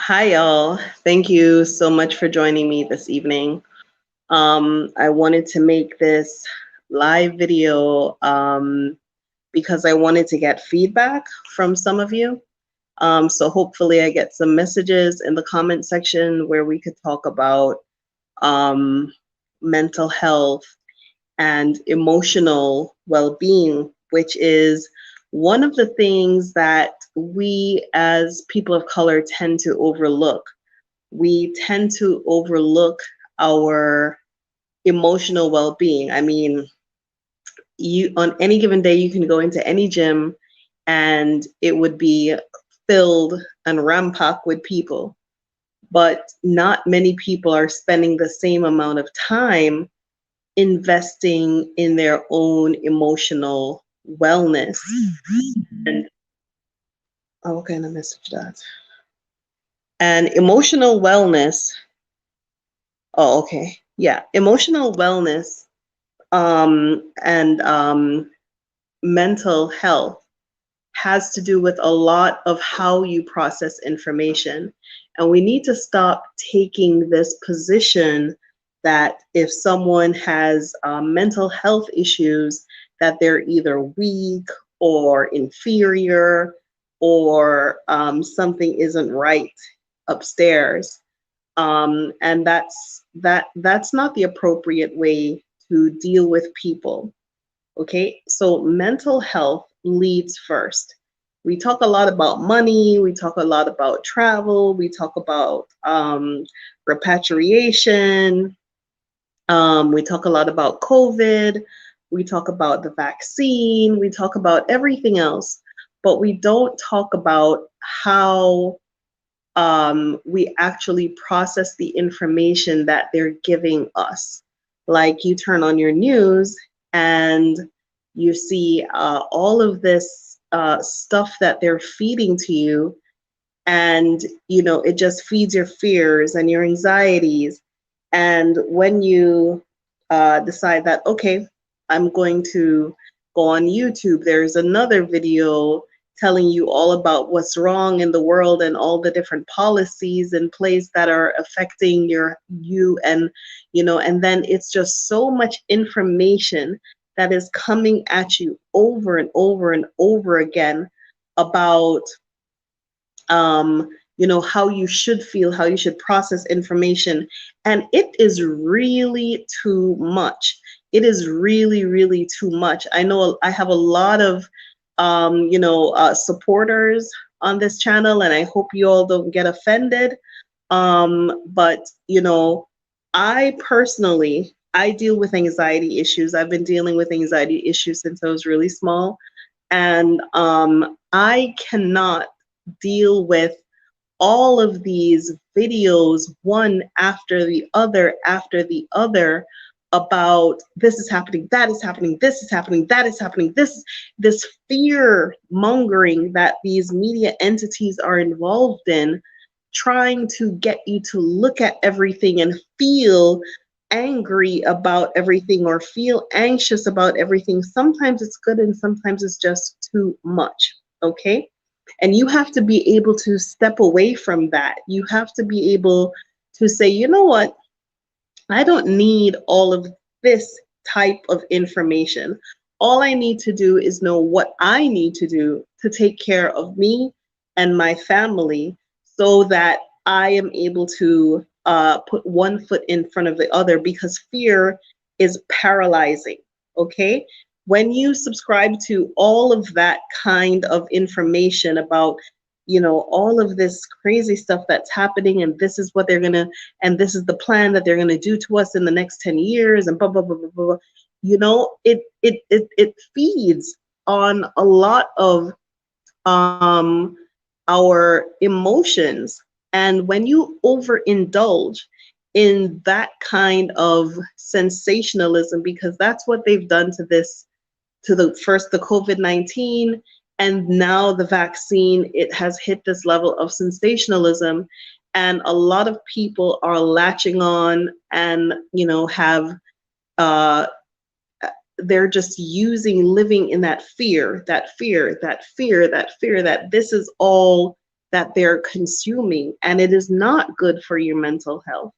Hi, y'all. Thank you so much for joining me this evening. I wanted to make this live video because I wanted to get feedback from some of you. So hopefully I get some messages in the comment section where we could talk about um, mental health and emotional well-being, which is one of the things that we as people of color tend to overlook. We tend to overlook our emotional well-being. I mean, you on any given day you can go into any gym and it would be filled and rampacked with people, but not many people are spending the same amount of time investing in their own emotional wellness. And oh, what kind of message that? And emotional wellness. Oh, okay. Yeah, emotional wellness and mental health has to do with a lot of how you process information. And we need to stop taking this position that if someone has mental health issues, that they're either weak or inferior or something isn't right upstairs. And that's not the appropriate way to deal with people. Okay, so mental health leads first. We talk a lot about money, we talk a lot about travel, we talk about repatriation, we talk a lot about COVID, we talk about the vaccine, we talk about everything else, but we don't talk about how we actually process the information that they're giving us. Like you turn on your news and you see all of this stuff that they're feeding to you, and it just feeds your fears and your anxieties. And when you decide that, okay, I'm going to go on YouTube, there's another video telling you all about what's wrong in the world and all the different policies in place that are affecting you. And and then it's just so much information that is coming at you over and over and over again about how you should feel, how you should process information. And it is really too much. It is really, really too much. I know I have a lot of, supporters on this channel, and I hope you all don't get offended. But, I personally, I deal with anxiety issues. I've been dealing with anxiety issues since I was really small. And I cannot deal with all of these videos one after the other about this is happening, that is happening, this is happening, that is happening, this fear mongering that these media entities are involved in, trying to get you to look at everything and feel angry about everything or feel anxious about everything. Sometimes it's good and sometimes it's just too much. Okay, and you have to be able to step away from that. You have to be able to say, you know what? I don't need all of this type of information. All I need to do is know what I need to do to take care of me and my family so that I am able to put one foot in front of the other, because fear is paralyzing. Okay? When you subscribe to all of that kind of information about all of this crazy stuff that's happening, and this is what they're gonna, and this is the plan that they're gonna do to us in the next 10 years, and blah blah blah blah blah. It feeds on a lot of our emotions. And when you overindulge in that kind of sensationalism, because that's what they've done to this, to the COVID-19, and now the vaccine, it has hit this level of sensationalism, and a lot of people are latching on and have they're just living in that fear that this is all that they're consuming, and it is not good for your mental health.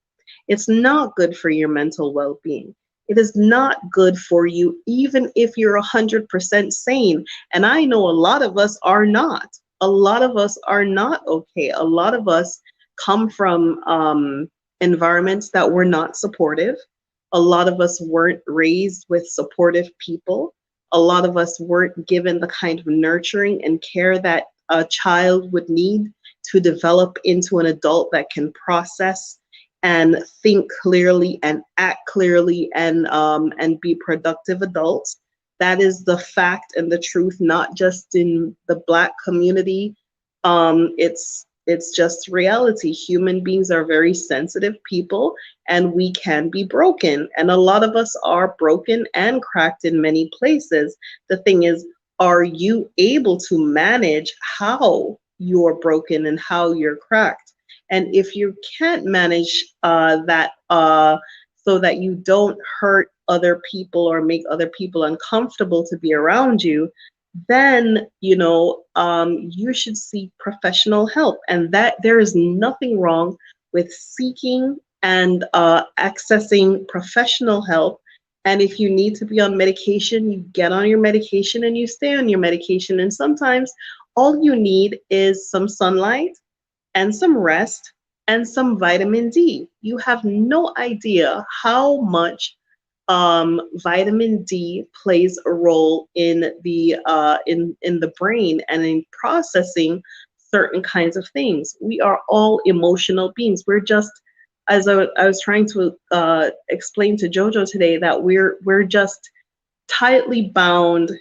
It's not good for your mental well-being. It is not good for you, even if you're 100% sane. And I know a lot of us are not. A lot of us are not okay. A lot of us come from environments that were not supportive. A lot of us weren't raised with supportive people. A lot of us weren't given the kind of nurturing and care that a child would need to develop into an adult that can process and think clearly and act clearly and be productive adults. That is the fact and the truth, not just in the Black community. It's just reality. Human beings are very sensitive people, and we can be broken. And a lot of us are broken and cracked in many places. The thing is, are you able to manage how you're broken and how you're cracked? And if you can't manage that so that you don't hurt other people or make other people uncomfortable to be around you, then you should seek professional help. And that there is nothing wrong with seeking and accessing professional help. And if you need to be on medication, you get on your medication and you stay on your medication. And sometimes all you need is some sunlight and some rest and some vitamin D. You have no idea how much vitamin D plays a role in the brain and in processing certain kinds of things. We are all emotional beings. We're just, as I was trying to explain to Jojo today, that we're just tightly bound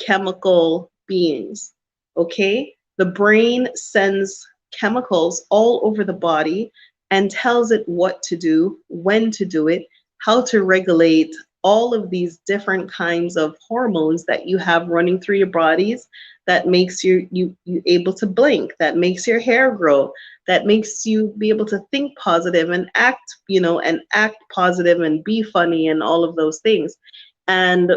chemical beings. Okay, the brain sends chemicals all over the body and tells it what to do, when to do it, how to regulate all of these different kinds of hormones that you have running through your bodies that makes you able to blink, that makes your hair grow, that makes you be able to think positive and act, and act positive and be funny and all of those things. And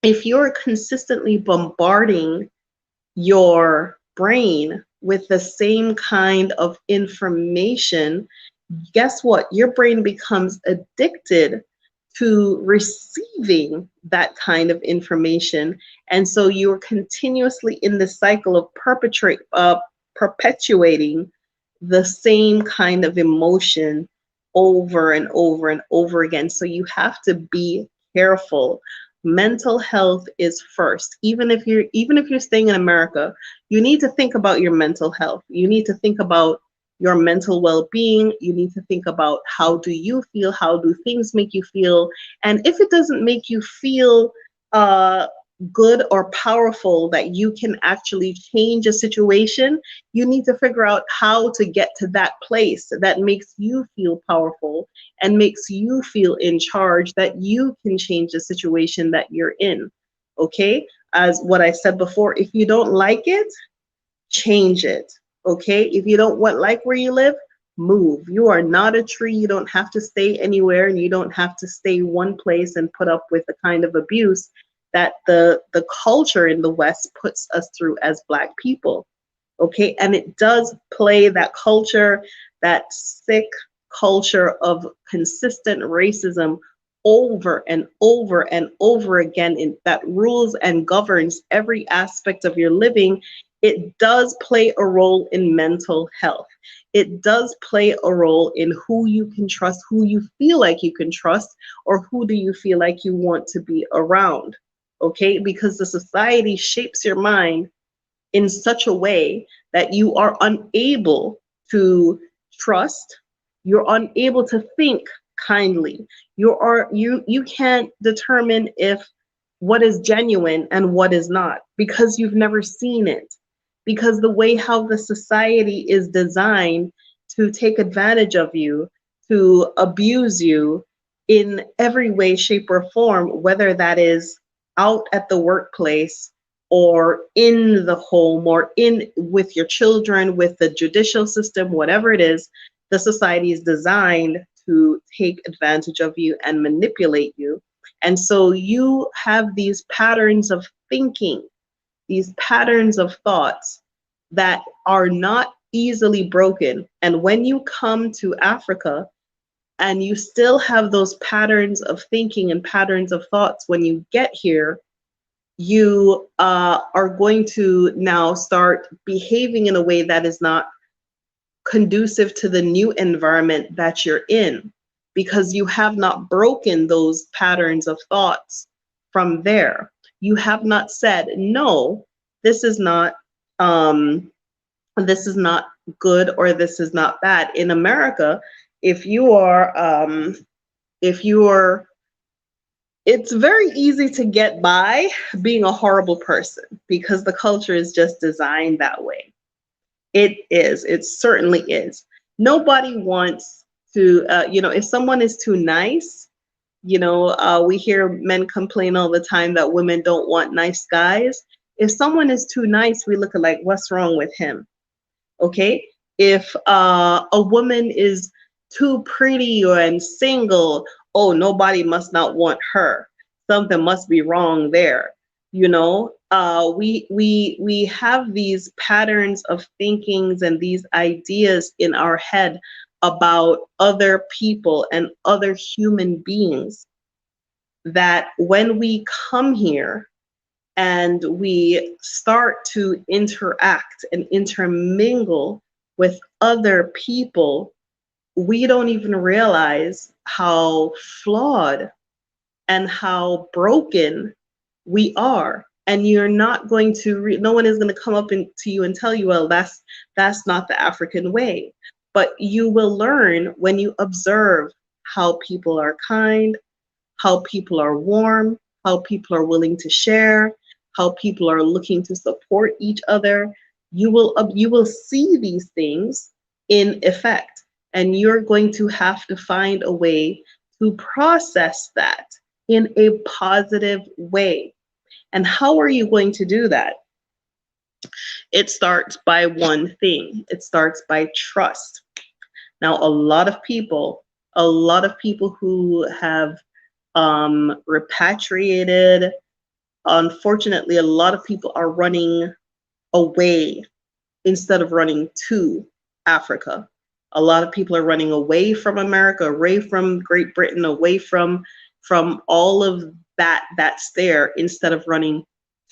if you're consistently bombarding your brain with the same kind of information, guess what? Your brain becomes addicted to receiving that kind of information. And so you're continuously in the cycle of perpetuating the same kind of emotion over and over and over again. So you have to be careful. Mental health is first. Even if you're staying in America, you need to think about your mental health. You need to think about your mental well-being. You need to think about, how do you feel? How do things make you feel? And if it doesn't make you feel good or powerful that you can actually change a situation, you need to figure out how to get to that place that makes you feel powerful and makes you feel in charge, that you can change the situation that you're in. Okay? As what I said before, if you don't like it, change it. Okay? If you don't like where you live, move. You are not a tree. You don't have to stay anywhere, and you don't have to stay one place and put up with the kind of abuse that the culture in the West puts us through as Black people. Okay? And it does play that culture, that sick culture of consistent racism over and over and over again, that rules and governs every aspect of your living. It does play a role in mental health. It does play a role in who you can trust, who you feel like you can trust, or who do you feel like you want to be around. Okay? Because the society shapes your mind in such a way that you are unable to trust, you're unable to think kindly. You can't determine if what is genuine and what is not, because you've never seen it. Because the way how the society is designed to take advantage of you, to abuse you in every way, shape, or form, whether that is out at the workplace or in the home or in with your children, with the judicial system, whatever it is, the society is designed to take advantage of you and manipulate you. And so you have these patterns of thinking, these patterns of thoughts that are not easily broken. And when you come to Africa and you still have those patterns of thinking and patterns of thoughts when you get here, you are going to now start behaving in a way that is not conducive to the new environment that you're in, because you have not broken those patterns of thoughts from there. You have not said, no, this is not um, this is not good, or this is not bad. In America, if you are it's very easy to get by being a horrible person, because the culture is just designed that way. It is. It certainly is. Nobody wants to, if someone is too nice, we hear men complain all the time that women don't want nice guys. If someone is too nice, we look at like, what's wrong with him? Okay. If a woman is too pretty and single, oh, nobody must not want her. Something must be wrong there. We have these patterns of thinkings and these ideas in our head about other people and other human beings, that when we come here and we start to interact and intermingle with other people, we don't even realize how flawed and how broken we are. And you're not going to, no one is going to come up to you and tell you, well, that's not the African way. But you will learn when you observe how people are kind, how people are warm, how people are willing to share, how people are looking to support each other. You will see these things in effect, and you're going to have to find a way to process that in a positive way. And how are you going to do that? It starts by one thing. It starts by trust. Now, a lot of people who have repatriated, unfortunately, a lot of people are running away instead of running to Africa. A lot of people are running away from America, away from Great Britain, away from all of that's there, instead of running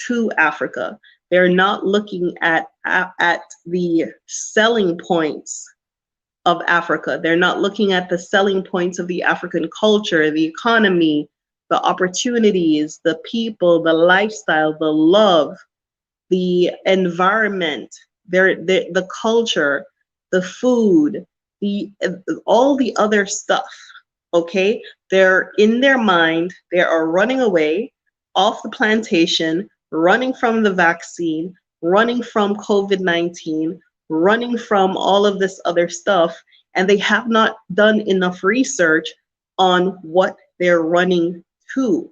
to Africa. They're not looking at the selling points of Africa. They're not looking at the selling points of the African culture, the economy, the opportunities, the people, the lifestyle, the love, the environment, the culture, the food, all the other stuff. Okay, they're in their mind, they are running away off the plantation, running from the vaccine, running from COVID-19, running from all of this other stuff, and they have not done enough research on what they're running to.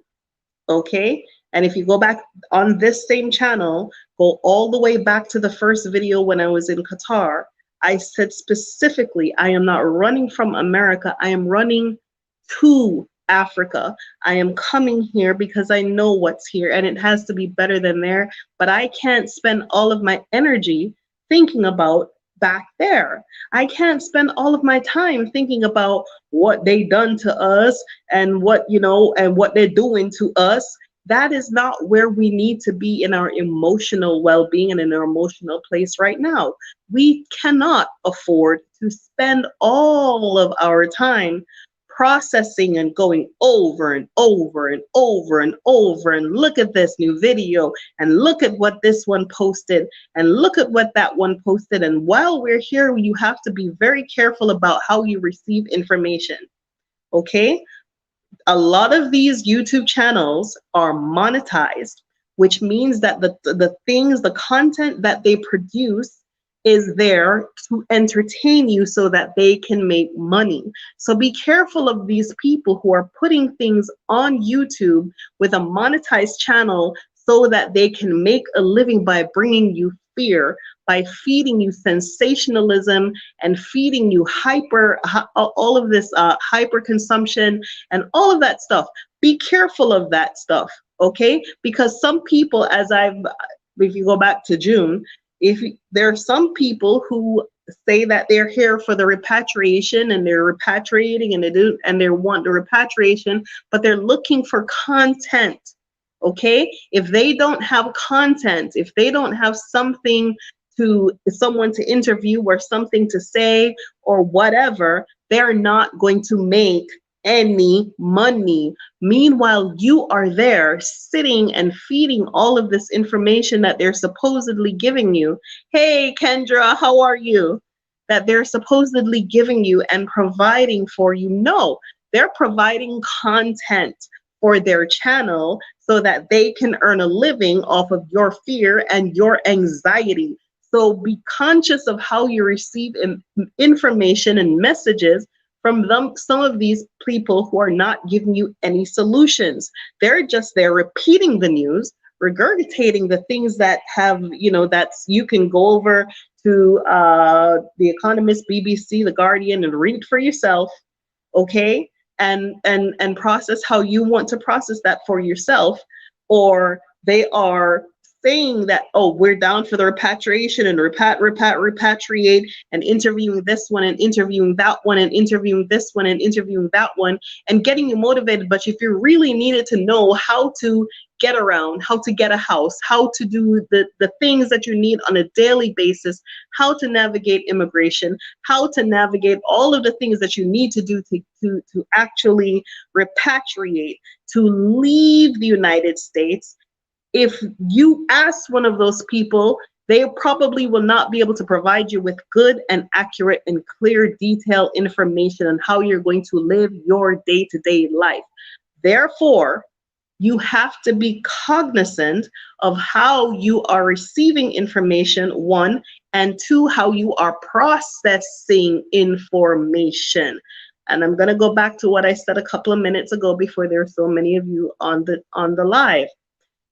Okay, and if you go back on this same channel, go all the way back to the first video when I was in Qatar, I said specifically, I am not running from America, I am running to Africa. I am coming here because I know what's here, and it has to be better than there, but I can't spend all of my energy thinking about back there. I can't spend all of my time thinking about what they done to us and what they're doing to us. That is not where we need to be in our emotional well-being and in our emotional place right now. We cannot afford to spend all of our time processing and going over and over and over and over, and look at this new video, and look at what this one posted, and look at what that one posted. And while we're here, you have to be very careful about how you receive information. Okay? A lot of these YouTube channels are monetized, which means that the content that they produce is there to entertain you so that they can make money. So be careful of these people who are putting things on YouTube with a monetized channel so that they can make a living by bringing you fear, by feeding you sensationalism and feeding you all of this hyper consumption and all of that stuff. Be careful of that stuff, okay? Because some people, if you go back to June, If there are some people who say that they're here for the repatriation and they're repatriating and they want the repatriation, but they're looking for content. Okay, if they don't have content, if they don't have someone to interview or something to say or whatever, they're not going to make any money. Meanwhile, you are there sitting and feeding all of this information that they're supposedly giving you. Hey, Kendra, how are you? That they're supposedly giving you and providing for you. No, they're providing content for their channel so that they can earn a living off of your fear and your anxiety. So be conscious of how you receive information and messages from some of these people who are not giving you any solutions. They're just there repeating the news, regurgitating the things that have, that's you can go over to The Economist, BBC, The Guardian, and read it for yourself, okay? And process how you want to process that for yourself. Or they are saying that, oh, we're down for the repatriation and repatriate, and interviewing this one and interviewing that one and interviewing this one and interviewing that one, and getting you motivated. But if you really needed to know how to get around, how to get a house, how to do the things that you need on a daily basis, how to navigate immigration, how to navigate all of the things that you need to do to actually repatriate, to leave the United States, if you ask one of those people, they probably will not be able to provide you with good and accurate and clear, detailed information on how you're going to live your day-to-day life. Therefore, you have to be cognizant of how you are receiving information, one, and two, how you are processing information. And I'm going to go back to what I said a couple of minutes ago before there are so many of you on the live.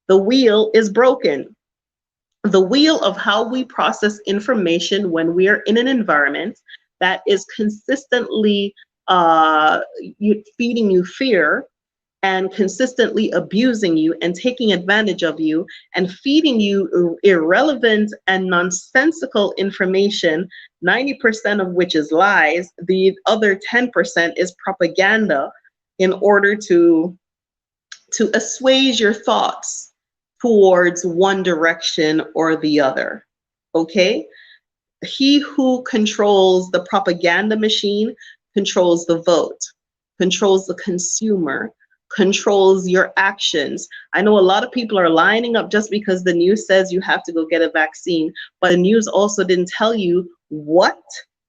The wheel is broken. The wheel of how we process information when we are in an environment that is consistently feeding you fear and consistently abusing you and taking advantage of you and feeding you irrelevant and nonsensical information, 90% of which is lies. The other 10% is propaganda in order to assuage your thoughts towards one direction or the other, okay? He who controls the propaganda machine controls the vote, controls the consumer, controls your actions. I know a lot of people are lining up just because the news says you have to go get a vaccine, but the news also didn't tell you what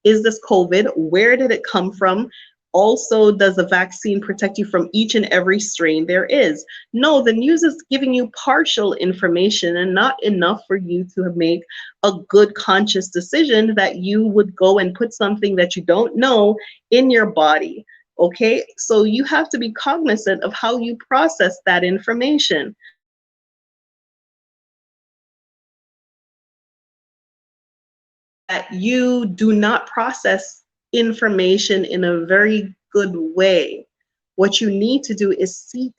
is this COVID, where did it come from? Also, does the vaccine protect you from each and every strain there is? No, the news is giving you partial information and not enough for you to make a good conscious decision that you would go and put something that you don't know in your body. Okay, so you have to be cognizant of how you process that information. That you do not process information in a very good way. What you need to do is seek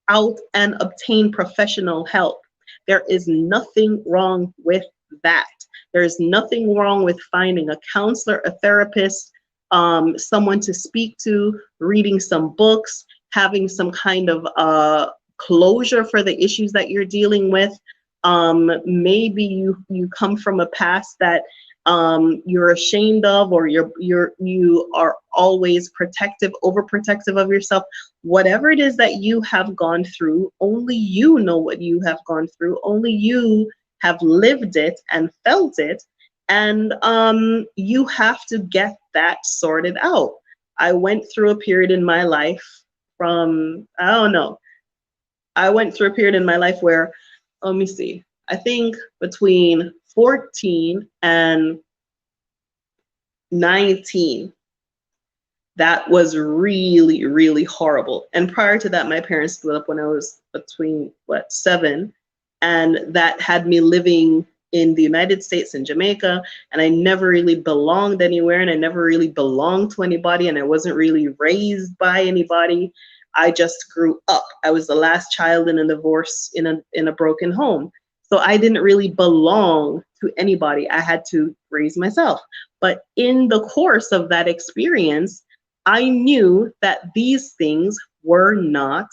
out and obtain professional help. There is nothing wrong with that. There is nothing wrong with finding a counselor, a therapist, someone to speak to, reading some books, having some kind of closure for the issues that you're dealing with. Maybe you come from a past that you're ashamed of, or you are always protective, overprotective of yourself. Whatever it is that you have gone through, only you know what you have gone through. Only you have lived it and felt it, and you have to get that sorted out. I went through a period in my life I went through a period in my life where, let me see, I think between 14 and 19, that was really, really horrible. And prior to that, my parents split up when I was between 7, and that had me living in the United States and Jamaica, and I never really belonged anywhere, and I never really belonged to anybody, and I wasn't really raised by anybody. I just grew up. I was the last child in a divorce, in a broken home. So I didn't really belong to anybody. I had to raise myself. But in the course of that experience, I knew that these things were not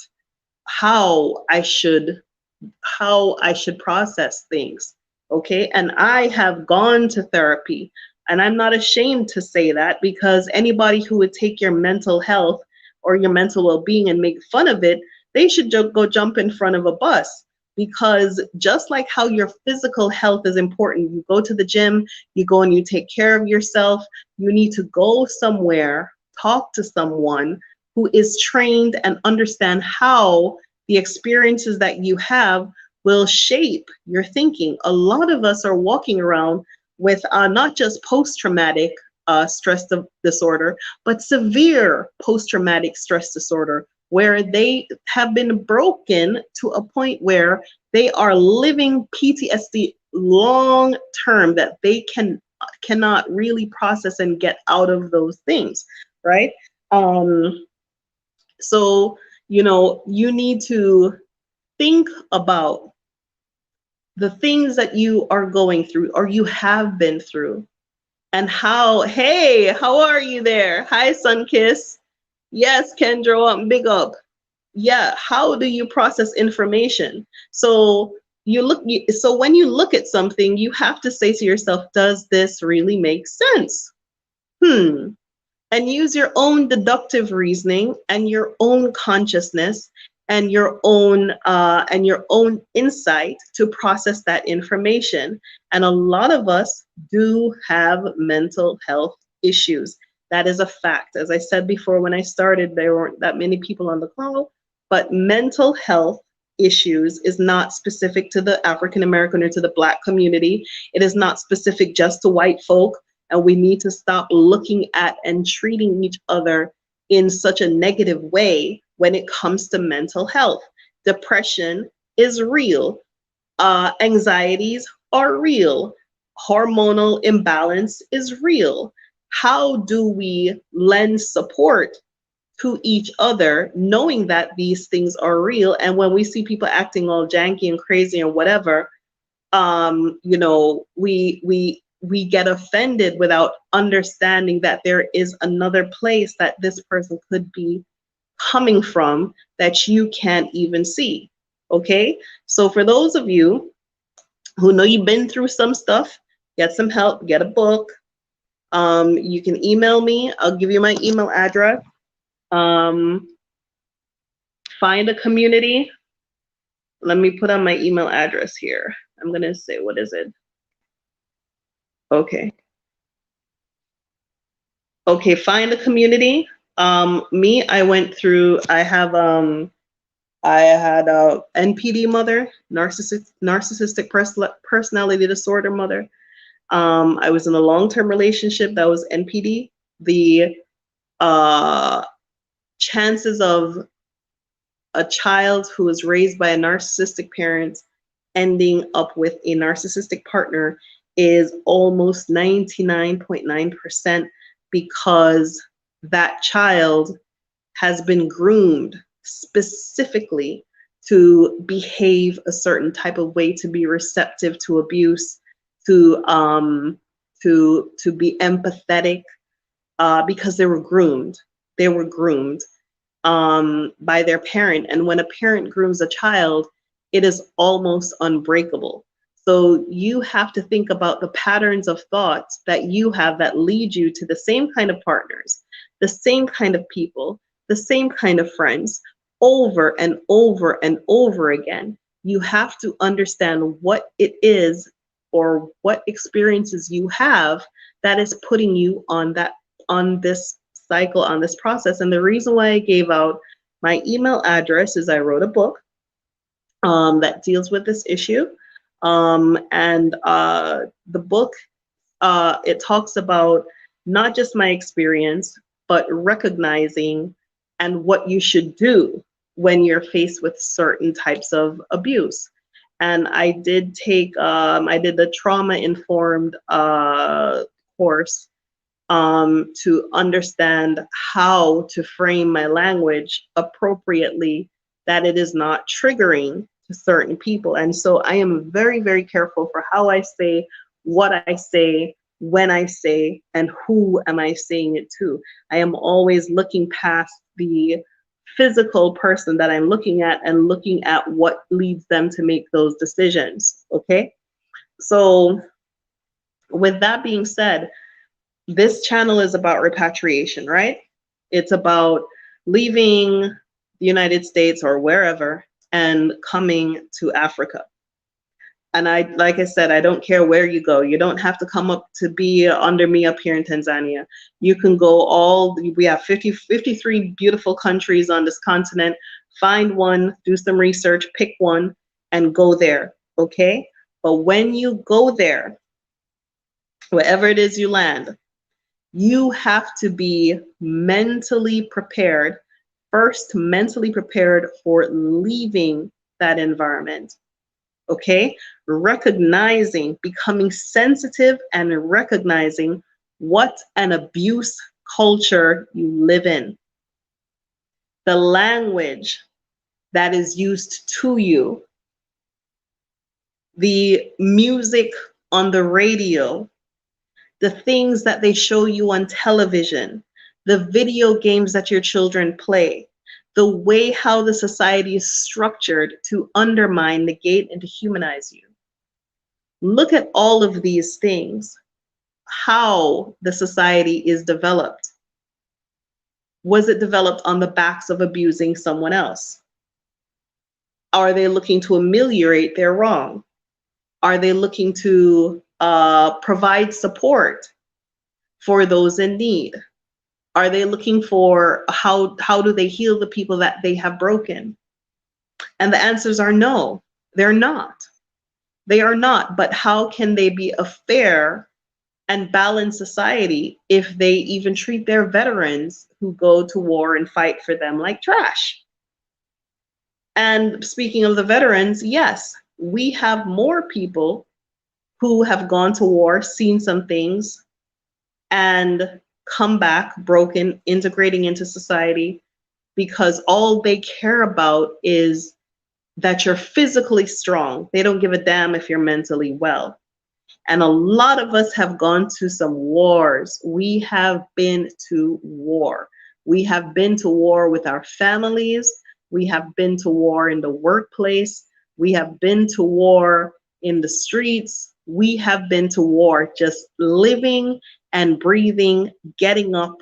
how I should process things. Okay. And I have gone to therapy, and I'm not ashamed to say that, because anybody who would take your mental health or your mental well-being and make fun of it, they should go jump in front of a bus. Because just like how your physical health is important, you go to the gym, you go and you take care of yourself, you need to go somewhere, talk to someone who is trained and understand how the experiences that you have will shape your thinking. A lot of us are walking around with not just post-traumatic stress disorder, but severe post-traumatic stress disorder, where they have been broken to a point where they are living PTSD long term, that they cannot really process and get out of those things, right? So, you need to think about the things that you are going through or you have been through, and how are you there? Hi, Sunkiss. Yes, Kendra, big up. Yeah, how do you process information? So so when you look at something, you have to say to yourself, does this really make sense? And use your own deductive reasoning and your own consciousness and your own insight to process that information. And a lot of us do have mental health issues. That is a fact. As I said before, when I started, there weren't that many people on the call, but mental health issues is not specific to the African American or to the Black community. It is not specific just to white folk. And we need to stop looking at and treating each other in such a negative way when it comes to mental health. Depression is real. Anxieties are real. Hormonal imbalance is real. How do we lend support to each other, knowing that these things are real? And when we see people acting all janky and crazy and whatever, we get offended without understanding that there is another place that this person could be coming from that you can't even see. Okay, so for those of you who know you've been through some stuff, get some help, get a book. You can email me. I'll give you my email address. Find a community. Let me put on my email address here. I'm gonna say, what is it? Okay. Okay, find a community. I went through, I had a NPD mother, narcissistic personality disorder mother. I was in a long-term relationship that was NPD. The chances of a child who was raised by a narcissistic parent ending up with a narcissistic partner is almost 99.9%, because that child has been groomed specifically to behave a certain type of way, to be receptive to abuse, to be empathetic, because they were groomed. They were groomed by their parent. And when a parent grooms a child, it is almost unbreakable. So you have to think about the patterns of thoughts that you have that lead you to the same kind of partners, the same kind of people, the same kind of friends, over and over and over again. You have to understand what it is or what experiences you have that is putting you on this cycle, on this process. And the reason why I gave out my email address is I wrote a book that deals with this issue. The book, it talks about not just my experience, but recognizing and what you should do when you're faced with certain types of abuse. And I did take, I did the trauma-informed course to understand how to frame my language appropriately, that it is not triggering to certain people. And so I am very, very careful for how I say, what I say, when I say, and who am I saying it to. I am always looking past the physical person that I'm looking at and looking at what leads them to make those decisions. Okay? So with that being said, this channel is about repatriation, right? It's about leaving the United States or wherever and coming to Africa. And like I said, I don't care where you go. You don't have to come up to be under me up here in Tanzania. You can go we have 53 beautiful countries on this continent. Find one, do some research, pick one, and go there, okay? But when you go there, wherever it is you land, you have to be mentally prepared, first mentally prepared for leaving that environment. Okay, becoming sensitive and recognizing what an abuse culture you live in. The language that is used to you, the music on the radio, the things that they show you on television, the video games that your children play, the way how the society is structured to undermine, negate, and dehumanize you. Look at all of these things, how the society is developed. Was it developed on the backs of abusing someone else? Are they looking to ameliorate their wrong? Are they looking to provide support for those in need? Are they looking for how do they heal the people that they have broken? And the answers are no, they're not. They are not. But how can they be a fair and balanced society if they even treat their veterans who go to war and fight for them like trash? And speaking of the veterans, yes, we have more people who have gone to war, seen some things, and come back broken, integrating into society, because all they care about is that you're physically strong. They don't give a damn if you're mentally well. And a lot of us have gone to some wars. We have been to war. We have been to war with our families. We have been to war in the workplace. We have been to war in the streets. We have been to war just living and breathing, getting up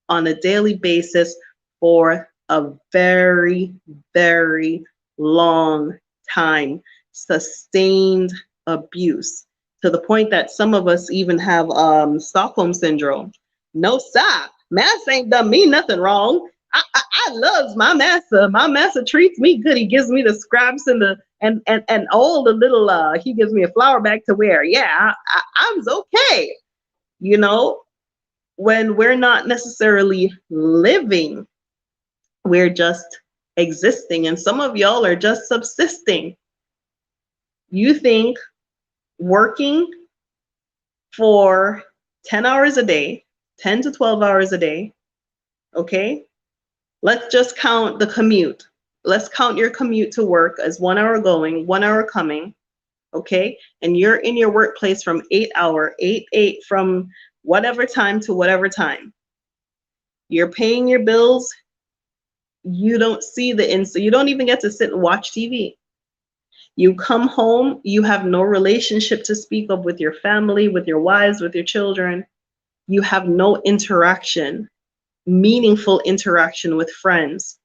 on a daily basis for a very, very long time. Sustained abuse, to the point that some of us even have Stockholm syndrome. No, stop. Massa ain't done me nothing wrong. I loves my massa. My massa treats me good. He gives me the scraps and the and all the little he gives me a flower bag to wear. Yeah, I'm okay. You know, when we're not necessarily living, we're just existing. And some of y'all are just subsisting. You think working for 10 hours a day, 10 to 12 hours a day, okay? Let's just count the commute. Let's count your commute to work as 1 hour going, 1 hour coming, okay? And you're in your workplace from 8 from whatever time to whatever time. You're paying your bills. You don't see you don't even get to sit and watch TV. You come home, you have no relationship to speak of with your family, with your wives, with your children. You have no interaction, meaningful interaction with friends.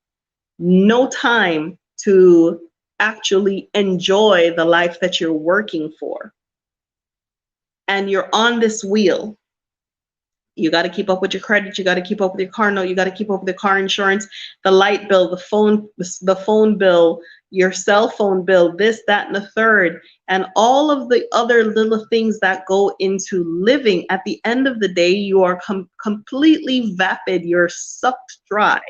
No time to actually enjoy the life that you're working for. And you're on this wheel. You got to keep up with your credit. You got to keep up with your car note. You got to keep up with the car insurance, the light bill, the phone bill, your cell phone bill, this, that, and the third, and all of the other little things that go into living. At the end of the day, you are completely vapid. You're sucked dry.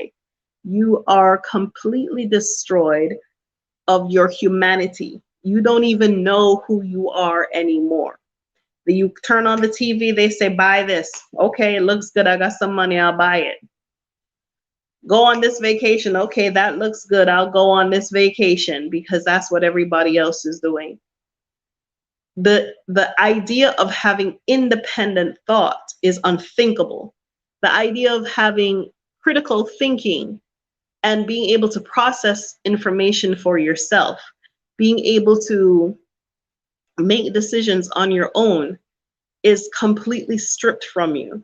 You are completely destroyed of your humanity. You don't even know who you are anymore. You turn on the TV, they say, buy this. Okay, it looks good. I got some money, I'll buy it. Go on this vacation. Okay, that looks good. I'll go on this vacation because that's what everybody else is doing. The idea of having independent thought is unthinkable. The idea of having critical thinking and being able to process information for yourself, being able to make decisions on your own is completely stripped from you.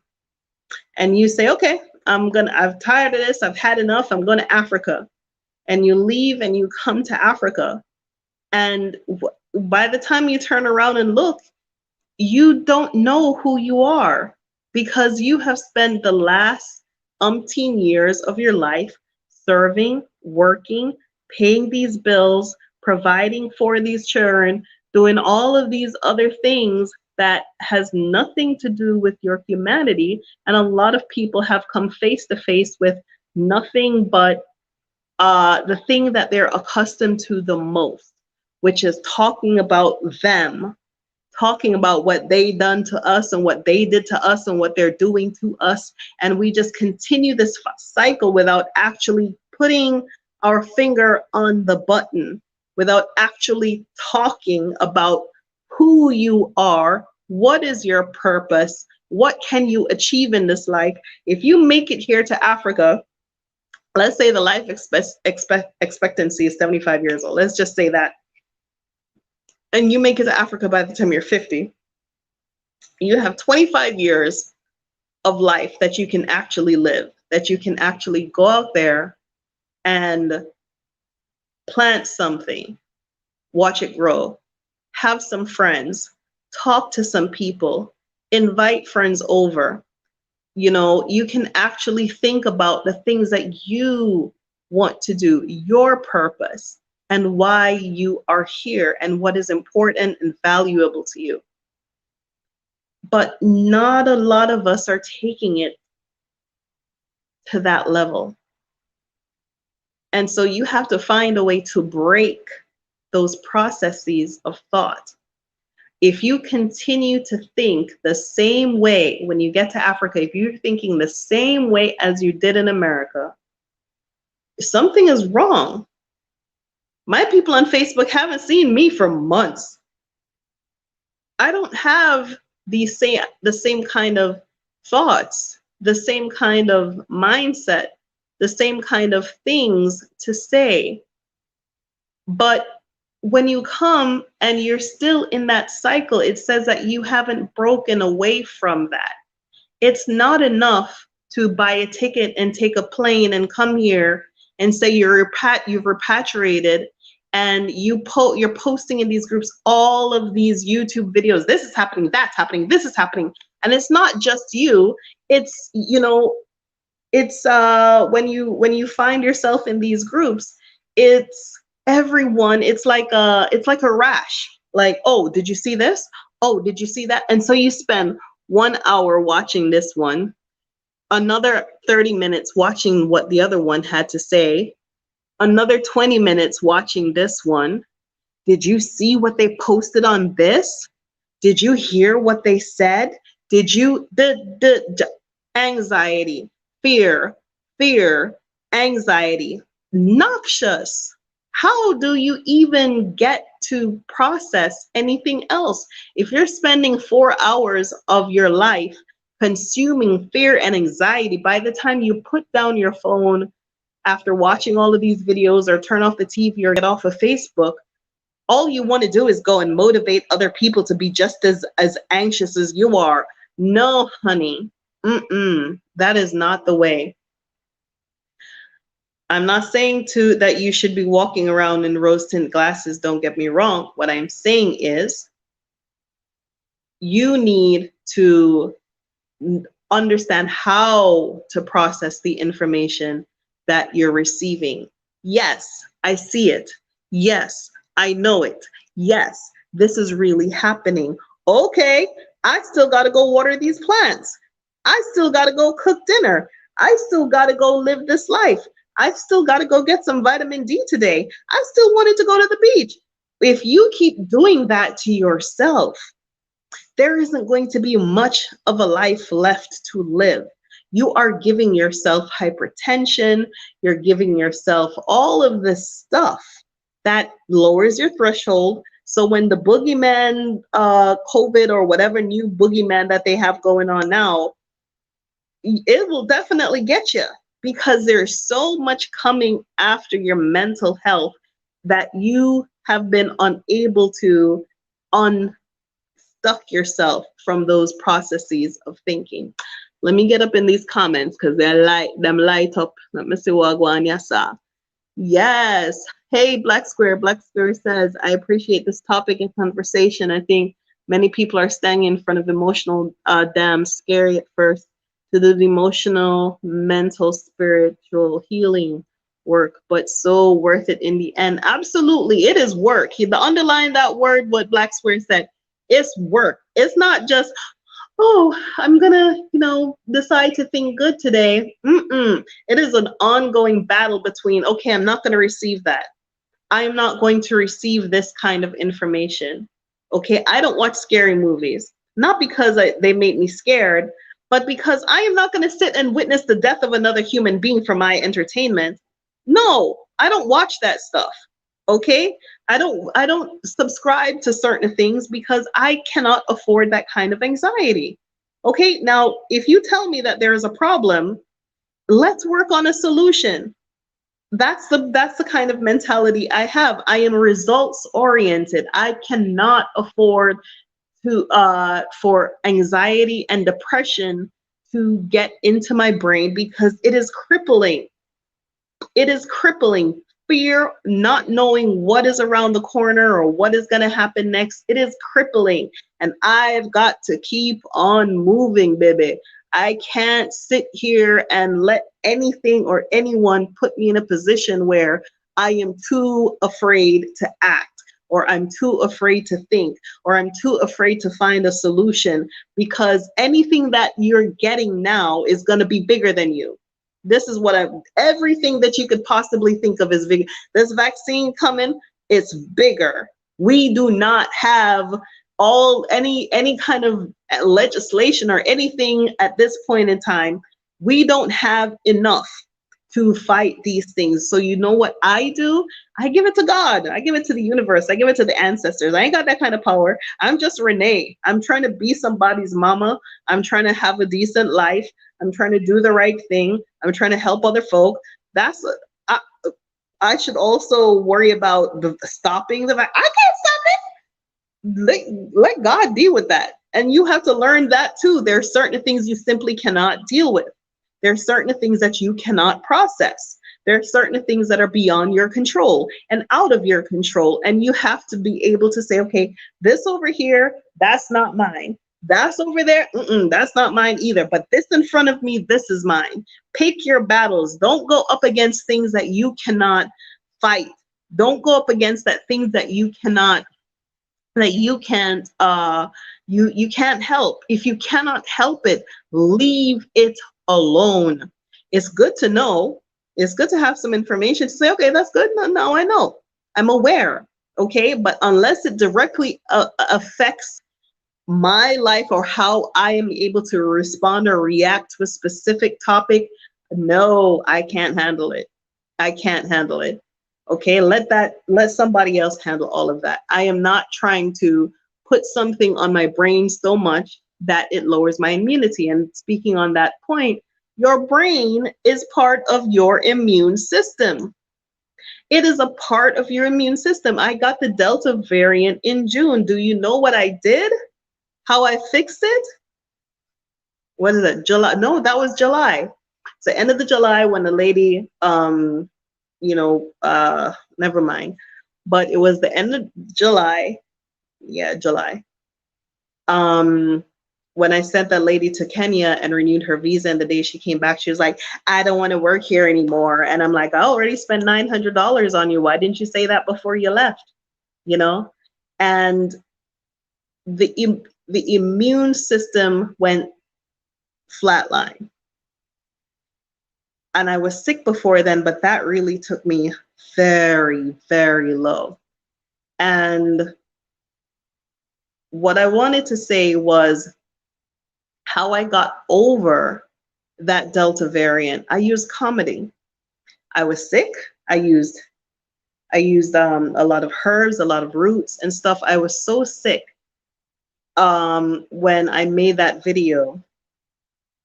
And you say, okay, I'm tired of this. I've had enough. I'm going to Africa. And you leave and you come to Africa. And by the time you turn around and look, you don't know who you are because you have spent the last umpteen years of your life serving, working, paying these bills, providing for these children, doing all of these other things that has nothing to do with your humanity. And a lot of people have come face to face with nothing but the thing that they're accustomed to the most, which is talking about them, talking about what they done to us and what they did to us and what they're doing to us. And we just continue this cycle without actually putting our finger on the button, without actually talking about who you are, what is your purpose, what can you achieve in this life. If you make it here to Africa, let's say the life expectancy is 75 years old. Let's just say that. And you make it to Africa by the time you're 50. You have 25 years of life that you can actually live, that you can actually go out there and plant something, watch it grow, have some friends, talk to some people, invite friends over. You know, you can actually think about the things that you want to do, your purpose, and why you are here and what is important and valuable to you. But not a lot of us are taking it to that level. And so you have to find a way to break those processes of thought. If you continue to think the same way when you get to Africa, if you're thinking the same way as you did in America, something is wrong. My people on Facebook haven't seen me for months. I don't have the same kind of thoughts, the same kind of mindset, the same kind of things to say. But when you come and you're still in that cycle, it says that you haven't broken away from that. It's not enough to buy a ticket and take a plane and come here and say you've repatriated, and you're posting in these groups all of these YouTube videos. This is happening, that's happening, this is happening. And it's not just you. It's, you know, it's when you find yourself in these groups, it's everyone. It's like a rash. Like, oh, did you see this? Oh, did you see that? And so you spend 1 hour watching this one, another 30 minutes watching what the other one had to say, another 20 minutes watching this one. Did you see what they posted on this? Did you hear what they said? Did you, the anxiety, fear, anxiety, noxious. How do you even get to process anything else? If you're spending 4 hours of your life consuming fear and anxiety, by the time you put down your phone after watching all of these videos or turn off the TV or get off of Facebook, all you want to do is go and motivate other people to be just as anxious as you are. No, honey. That is not the way. I'm not saying that you should be walking around in rose-tinted glasses, don't get me wrong. What I'm saying is you need to understand how to process the information that you're receiving. Yes, I see it. Yes, I know it. Yes, this is really happening. Okay, I still got to go water these plants. I still got to go cook dinner. I still got to go live this life. I still got to go get some vitamin D today. I still wanted to go to the beach. If you keep doing that to yourself, there isn't going to be much of a life left to live. you are giving yourself hypertension, you're giving yourself all of this stuff that lowers your threshold. So when the boogeyman, COVID or whatever new boogeyman that they have going on now, it will definitely get you, because there's so much coming after your mental health that you have been unable to unstuck yourself from those processes of thinking. Let me get up in these comments because they're light up. Let me see what Guanyasa. Yes. Hey, Black Square. Black Square says, I appreciate this topic and conversation. I think many people are standing in front of emotional dams, scary at first, to do the emotional, mental, spiritual healing work, but so worth it in the end. Absolutely, it is work. The underline that word, what Black Square said, it's work. It's not just, oh, I'm gonna, decide to think good today. It is an ongoing battle between, okay, I'm not gonna receive that. I am not going to receive this kind of information. Okay, I don't watch scary movies, not because they make me scared, but because I am not going to sit and witness the death of another human being for my entertainment. No, I don't watch that stuff. Okay, I don't subscribe to certain things because I cannot afford that kind of anxiety. Okay, now if you tell me that there is a problem, let's work on a solution. That's the kind of mentality I have. I am results oriented. I cannot afford to for anxiety and depression to get into my brain because it is crippling. It is crippling. Fear, not knowing what is around the corner or what is going to happen next, it is crippling. And I've got to keep on moving, baby. I can't sit here and let anything or anyone put me in a position where I am too afraid to act, or I'm too afraid to think, or I'm too afraid to find a solution, because anything that you're getting now is going to be bigger than you. This is what everything that you could possibly think of is big. This vaccine coming, it's bigger. We do not have any kind of legislation or anything at this point in time. We don't have enough to fight these things. So you know what I do? I give it to God. I give it to the universe. I give it to the ancestors. I ain't got that kind of power. I'm just Renee. I'm trying to be somebody's mama. I'm trying to have a decent life. I'm trying to do the right thing. I'm trying to help other folk. I should also worry about stopping the I can't stop it. Let God deal with that. And you have to learn that too. There are certain things you simply cannot deal with. There are certain things that you cannot process. There are certain things that are beyond your control and out of your control. And you have to be able to say, okay, this over here, that's not mine. That's over there, that's not mine either. But this in front of me, this is mine. Pick your battles. Don't go up against things that you cannot fight. Don't go up against things that you cannot, that you can't you can't help. If you cannot help it, leave it alone. It's good to know. It's good to have some information to say, okay, that's good. Now I know. I'm aware. Okay, but unless it directly affects my life or how I am able to respond or react to a specific topic, no, I can't handle it. I can't handle it. Okay, let somebody else handle all of that. I am not trying to put something on my brain so much that it lowers my immunity. And speaking on that point, your brain is part of your immune system. It is a part of your immune system. I got the Delta variant in June. Do you know what I did? How I fixed it? What is it? July? No, that was July. It's the end of the July when the lady, never mind. But it was the end of July. Yeah, July. When I sent that lady to Kenya and renewed her visa, and the day she came back, she was like, I don't want to work here anymore. And I'm like, I already spent $900 on you. Why didn't you say that before you left? And the immune system went flatline. And I was sick before then, but that really took me very, very low. And what I wanted to say was how I got over that Delta variant, I used comedy. I was sick. I used a lot of herbs, a lot of roots and stuff. I was so sick when I made that video,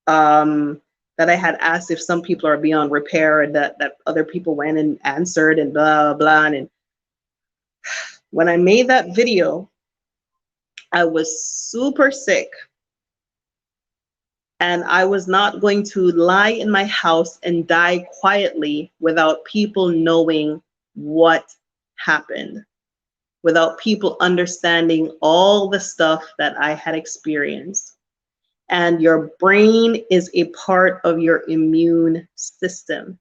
that I had asked if some people are beyond repair, and that other people went and answered and blah blah. And when I made that video, I was super sick, and I was not going to lie in my house and die quietly without people knowing what happened, without people understanding all the stuff that I had experienced. And your brain is a part of your immune system.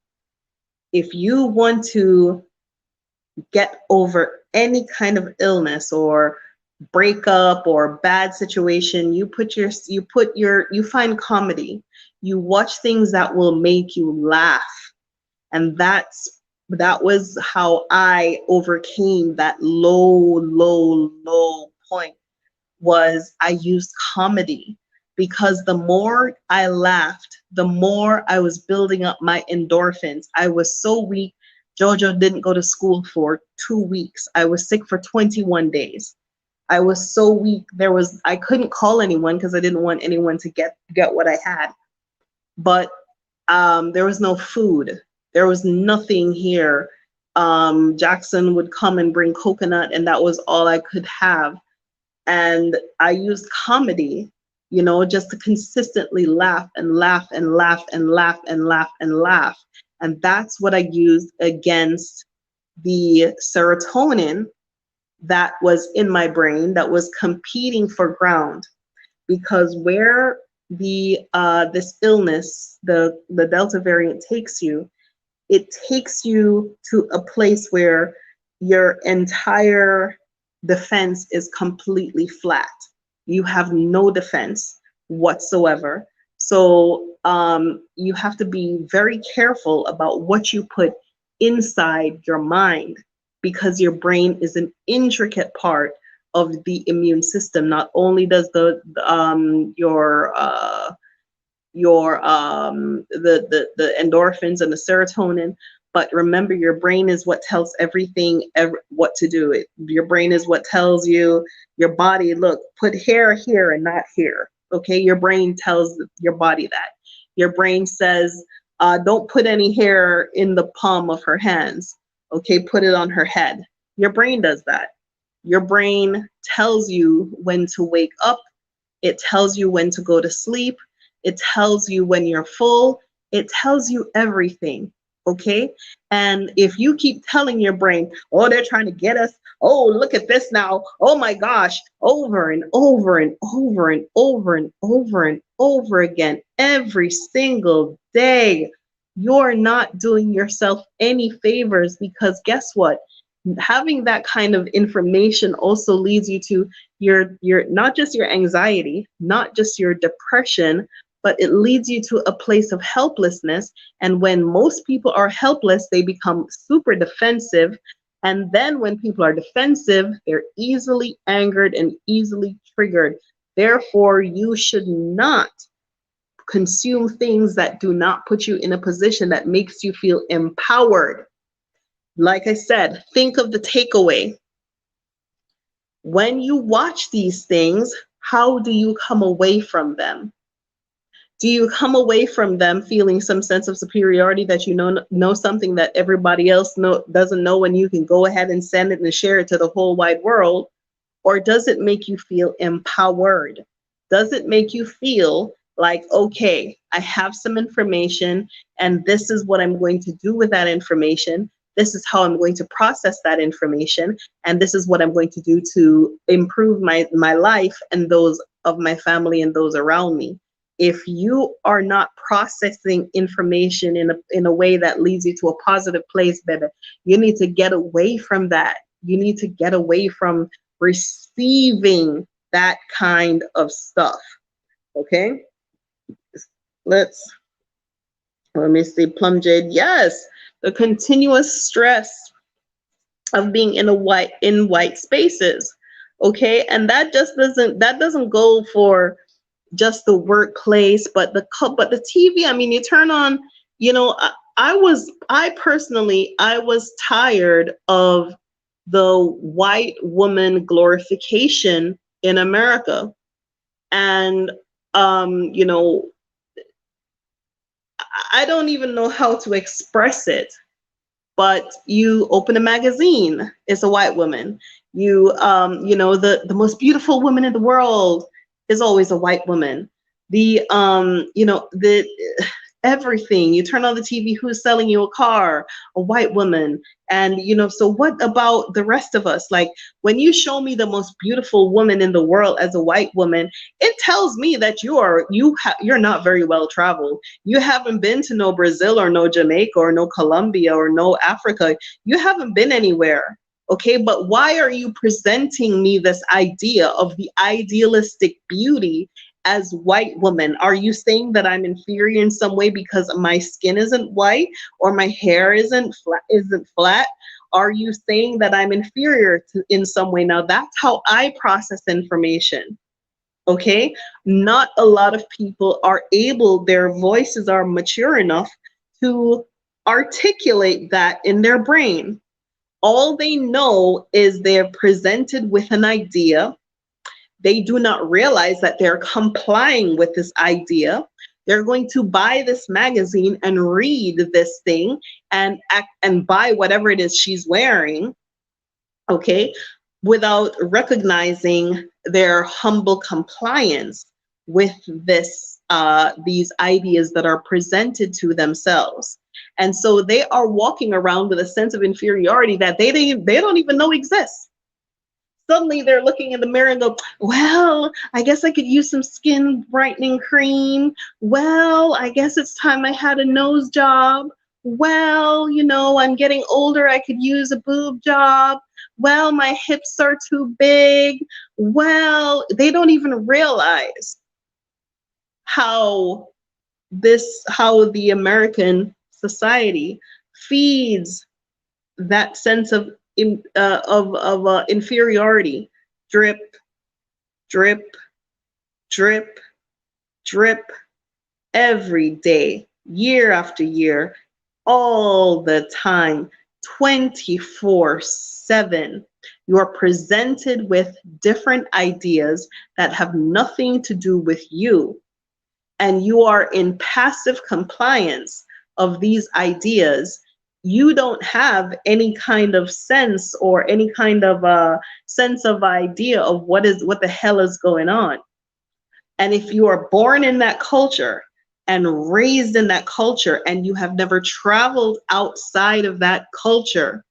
If you want to get over any kind of illness or breakup or bad situation, you find comedy. You watch things that will make you laugh. And that was how I overcame that low point. Was I used comedy, because the more I laughed, the more I was building up my endorphins. I was so weak. Jojo didn't go to school for 2 weeks. I was sick for 21 days. I was so weak. I couldn't call anyone because I didn't want anyone to get what I had. But there was no food. There was nothing here. Jackson would come and bring coconut, and that was all I could have. And I used comedy, just to consistently laugh and laugh and laugh and laugh and laugh and laugh. And that's what I used against the serotonin that was in my brain that was competing for ground. Because where this illness, the Delta variant, takes you, it takes you to a place where your entire defense is completely flat. You have no defense whatsoever. So you have to be very careful about what you put inside your mind, because your brain is an intricate part of the immune system. Not only does the endorphins and the serotonin, but remember, your brain is what tells everything what to do. Your brain is what tells your body, look, put hair here and not here. Okay, your brain tells your body that. Your brain says, don't put any hair in the palm of her hands. Okay, put it on her head. Your brain does that. Your brain tells you when to wake up. It tells you when to go to sleep. It tells you when you're full. It tells you everything. Okay? And if you keep telling your brain, oh, they're trying to get us. Oh, look at this now. Oh my gosh. Over and over and over and over and over and over again, every single day, you're not doing yourself any favors, because guess what? Having that kind of information also leads you to your not just your anxiety, not just your depression, but it leads you to a place of helplessness. And when most people are helpless, they become super defensive. And then when people are defensive, they're easily angered and easily triggered. Therefore, you should not consume things that do not put you in a position that makes you feel empowered. Like I said, think of the takeaway. When you watch these things, how do you come away from them? Do you come away from them feeling some sense of superiority, that you know something that everybody else doesn't know, and you can go ahead and send it and share it to the whole wide world? Or does it make you feel empowered? Does it make you feel like, okay, I have some information, and this is what I'm going to do with that information. This is how I'm going to process that information, and this is what I'm going to do to improve my life and those of my family and those around me. If you are not processing information in a way that leads you to a positive place, baby, you need to get away from that. You need to get away from receiving that kind of stuff. Okay? Let me see, Plum Jade. Yes, the continuous stress of being in white spaces. Okay, and that doesn't go for just the workplace, but the TV. I mean, you turn on, you know, I personally, I was tired of the white woman glorification in America. And, you know, I don't even know how to express it, but you open a magazine, it's a white woman. You know, the most beautiful woman in the world is always a white woman. You know, everything, you turn on the TV, who's selling you a car? A white woman. And, you know, so what about the rest of us? Like, when you show me the most beautiful woman in the world as a white woman, it tells me that you're not very well traveled. You haven't been to no Brazil or no Jamaica or no Colombia or no Africa. You haven't been anywhere. Okay, but why are you presenting me this idea of the idealistic beauty as white woman? Are you saying that I'm inferior in some way because my skin isn't white or my hair isn't flat? Are you saying that I'm inferior in some way? Now, that's how I process information. Okay, not a lot of people are able, their voices are mature enough to articulate that in their brain. All they know is they're presented with an idea. They do not realize that they're complying with this idea. They're going to buy this magazine and read this thing and buy whatever it is she's wearing, okay, without recognizing their humble compliance with these ideas that are presented to themselves. And so they are walking around with a sense of inferiority that they don't even know exists. Suddenly they're looking in the mirror and go, well, I guess I could use some skin brightening cream. Well, I guess it's time I had a nose job. Well, you know, I'm getting older, I could use a boob job. Well, my hips are too big. Well, they don't even realize how the American society feeds that sense of inferiority. Drip, drip, drip, drip, every day, year after year, all the time, 24/7. You are presented with different ideas that have nothing to do with you, and you are in passive compliance of these ideas. You don't have any kind of sense or any kind of sense of idea of what the hell is going on. And if you are born in that culture and raised in that culture and you have never traveled outside of that culture,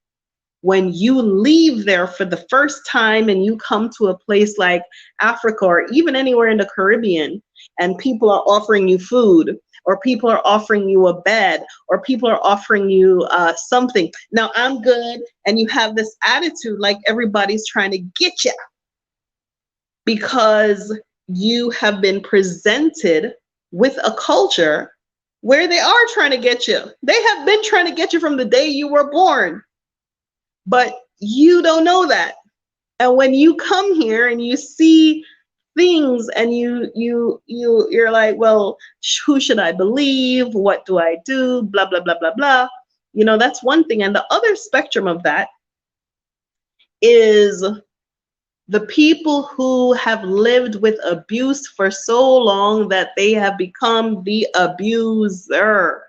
when you leave there for the first time and you come to a place like Africa or even anywhere in the Caribbean, and people are offering you food, or people are offering you a bed, or people are offering you something. Now, I'm good, and you have this attitude like everybody's trying to get you because you have been presented with a culture where they are trying to get you. They have been trying to get you from the day you were born, but you don't know that. And when you come here and you see things and you're like, well, who should I believe? What do I do? Blah, blah, blah, blah, blah. You know, that's one thing. And the other spectrum of that is the people who have lived with abuse for so long that they have become the abuser.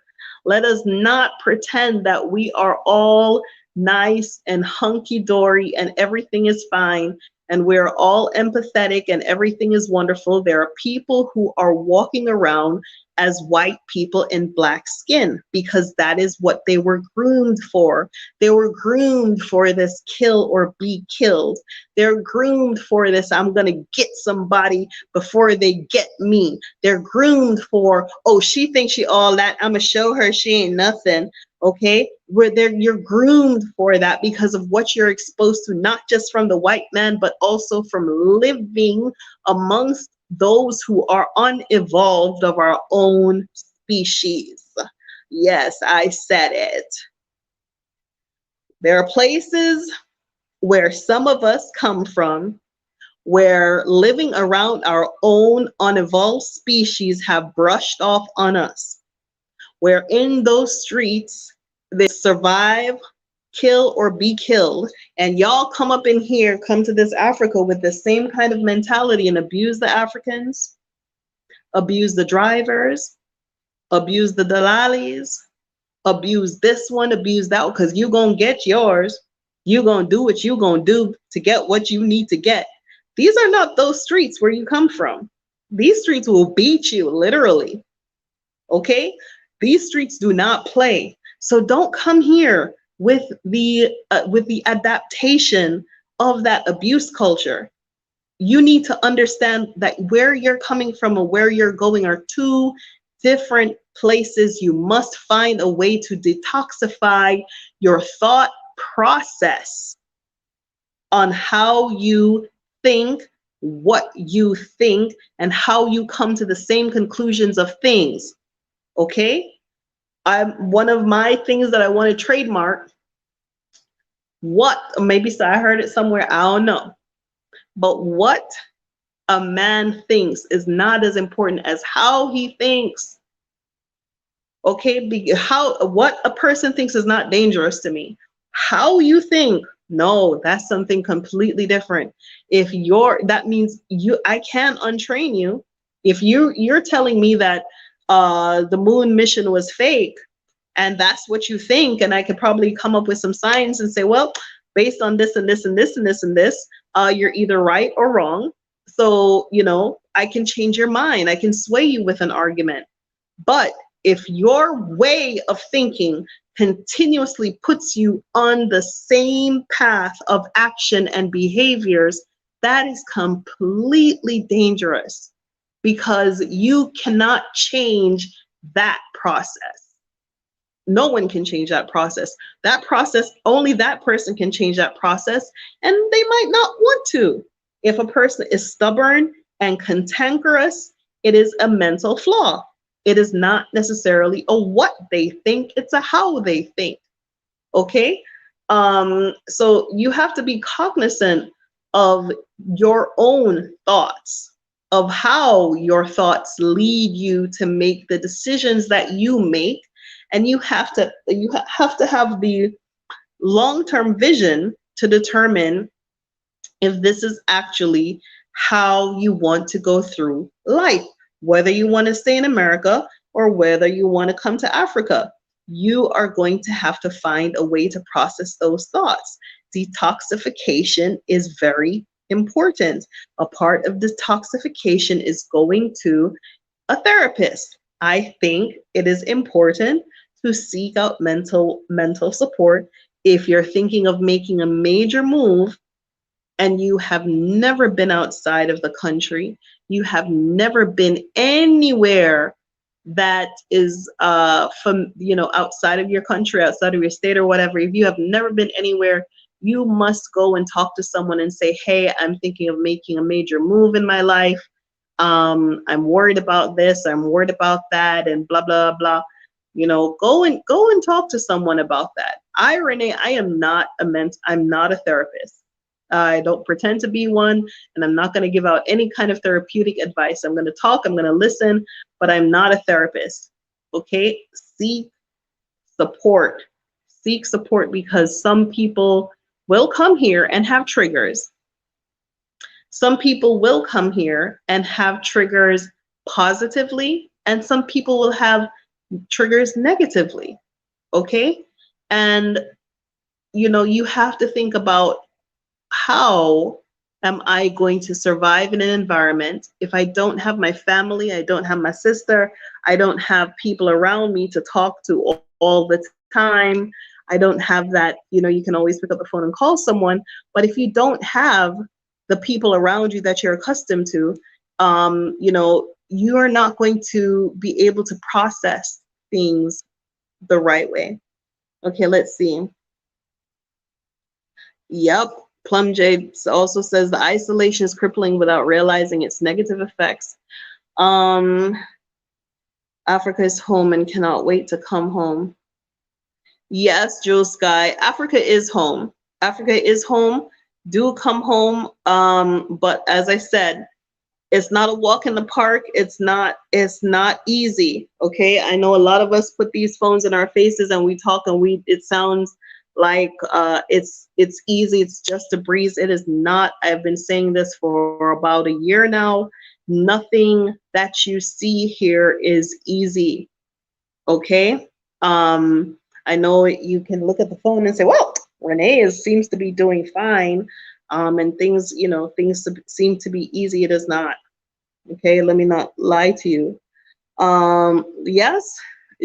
Let us not pretend that we are all nice and hunky-dory and everything is fine and we're all empathetic and everything is wonderful. There are people who are walking around as white people in black skin because that is what they were groomed for. They were groomed for this kill or be killed. They're groomed for this, I'm gonna get somebody before they get me. They're groomed for, oh, she thinks she all that, I'm gonna show her she ain't nothing. Okay, you're groomed for that because of what you're exposed to, not just from the white man, but also from living amongst those who are unevolved of our own species. Yes, I said it. There are places where some of us come from where living around our own unevolved species have brushed off on us, where in those streets they survive, kill, or be killed. And y'all come up in here, come to this Africa with the same kind of mentality and abuse the Africans, abuse the drivers, abuse the Dalalis, abuse this one, abuse that one, because you're going to get yours. You're going to do what you're going to do to get what you need to get. These are not those streets where you come from. These streets will beat you, literally. Okay? These streets do not play. So don't come here with the adaptation of that abuse culture. You need to understand that where you're coming from and where you're going are two different places. You must find a way to detoxify your thought process on how you think, what you think, and how you come to the same conclusions of things. Okay? One of my things that I want to trademark, maybe so I heard it somewhere, I don't know. But what a man thinks is not as important as how he thinks. Okay? What a person thinks is not dangerous to me. How you think, no, that's something completely different. That means I can't untrain you. If you're telling me that the moon mission was fake, and that's what you think, and I could probably come up with some science and say, well, based on this and this and this and this and this, you're either right or wrong. So, I can change your mind. I can sway you with an argument. But if your way of thinking continuously puts you on the same path of action and behaviors, that is completely dangerous, because you cannot change that process. No one can change that process. That process, only that person can change that process, and they might not want to. If a person is stubborn and cantankerous, it is a mental flaw. It is not necessarily a what they think, it's a how they think. Okay? So you have to be cognizant of your own thoughts, of how your thoughts lead you to make the decisions that you make. And you have to have the long-term vision to determine if this is actually how you want to go through life, whether you want to stay in America or whether you want to come to Africa. You are going to have to find a way to process those thoughts. Detoxification is very important. A part of detoxification is going to a therapist. I think it is important to seek out mental support if you're thinking of making a major move and you have never been outside of the country, you have never been anywhere that is outside of your country, outside of your state or whatever. If you have never been anywhere, you must go and talk to someone and say, hey, I'm thinking of making a major move in my life. I'm worried about this, I'm worried about that, and blah, blah, blah. Go and talk to someone about that. Renee, I'm not a therapist. I don't pretend to be one, and I'm not going to give out any kind of therapeutic advice. I'm going to talk, I'm going to listen, but I'm not a therapist. Okay? Seek support. Seek support, because some people will come here and have triggers. Some people will come here and have triggers positively, and some people will have triggers negatively. Okay? And you have to think about, how am I going to survive in an environment if I don't have my family, I don't have my sister, I don't have people around me to talk to all the time, I don't have that, you can always pick up the phone and call someone, but if you don't have the people around you that you're accustomed to, you are not going to be able to process things the right way. Okay, let's see. Yep. Plum J also says the isolation is crippling without realizing its negative effects. Africa is home and cannot wait to come home. Yes, Jewel Sky, Africa is home. Africa is home. do come home. But as I said, it's not a walk in the park. It's not easy. Okay. I know a lot of us put these phones in our faces and we talk and it sounds like it's easy. It's just a breeze. It is not. I've been saying this for about a year now. Nothing that you see here is easy. Okay. I know you can look at the phone and say, well, Renee seems to be doing fine. And things, things seem to be easy. It is not. Okay, let me not lie to you. Yes,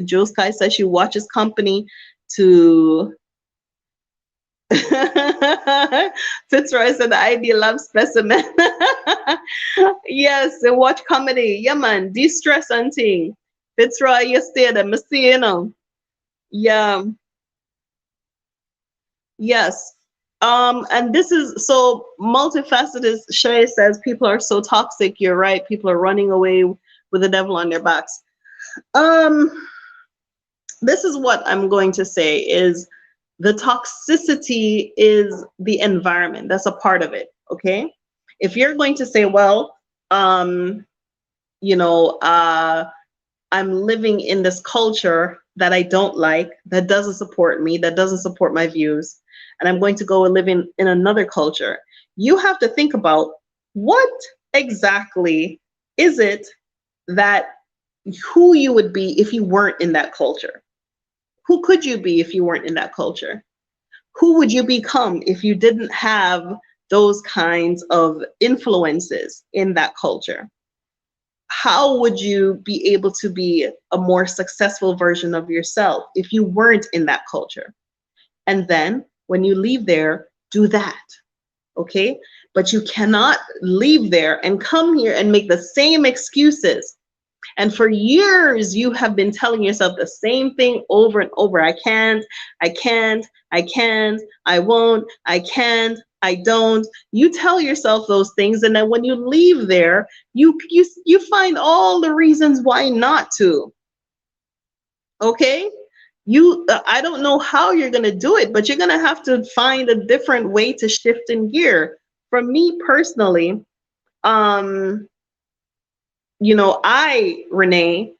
Jules Kai says she watches company to Fitzroy said the ideal love specimen. Yes, and watch comedy. Yeah, man, de-stress and thing. Fitzroy, you stay there, me see, Yeah, yes. And this is so multifaceted. Shay says people are so toxic. You're right. People are running away with the devil on their backs. Um, this is what I'm going to say is the toxicity is the environment. That's a part of it. Okay. If you're going to say, well, you know, I'm living in this culture that I don't like, that doesn't support me, that doesn't support my views, and I'm going to go and live in another culture. You have to think about what exactly is it that who you would be if you weren't in that culture. Who could you be if you weren't in that culture? Who would you become if you didn't have those kinds of influences in that culture? How would you be able to be a more successful version of yourself if you weren't in that culture? And then when you leave there, do that. Okay? But you cannot leave there and come here and make the same excuses. And for years, you have been telling yourself the same thing over and over. I can't, I can't, I can't, I won't, I can't, I don't. You tell yourself those things, and then when you leave there, you find all the reasons why not to. Okay? I don't know how you're going to do it, but you're going to have to find a different way to shift in gear. For me personally, Renee,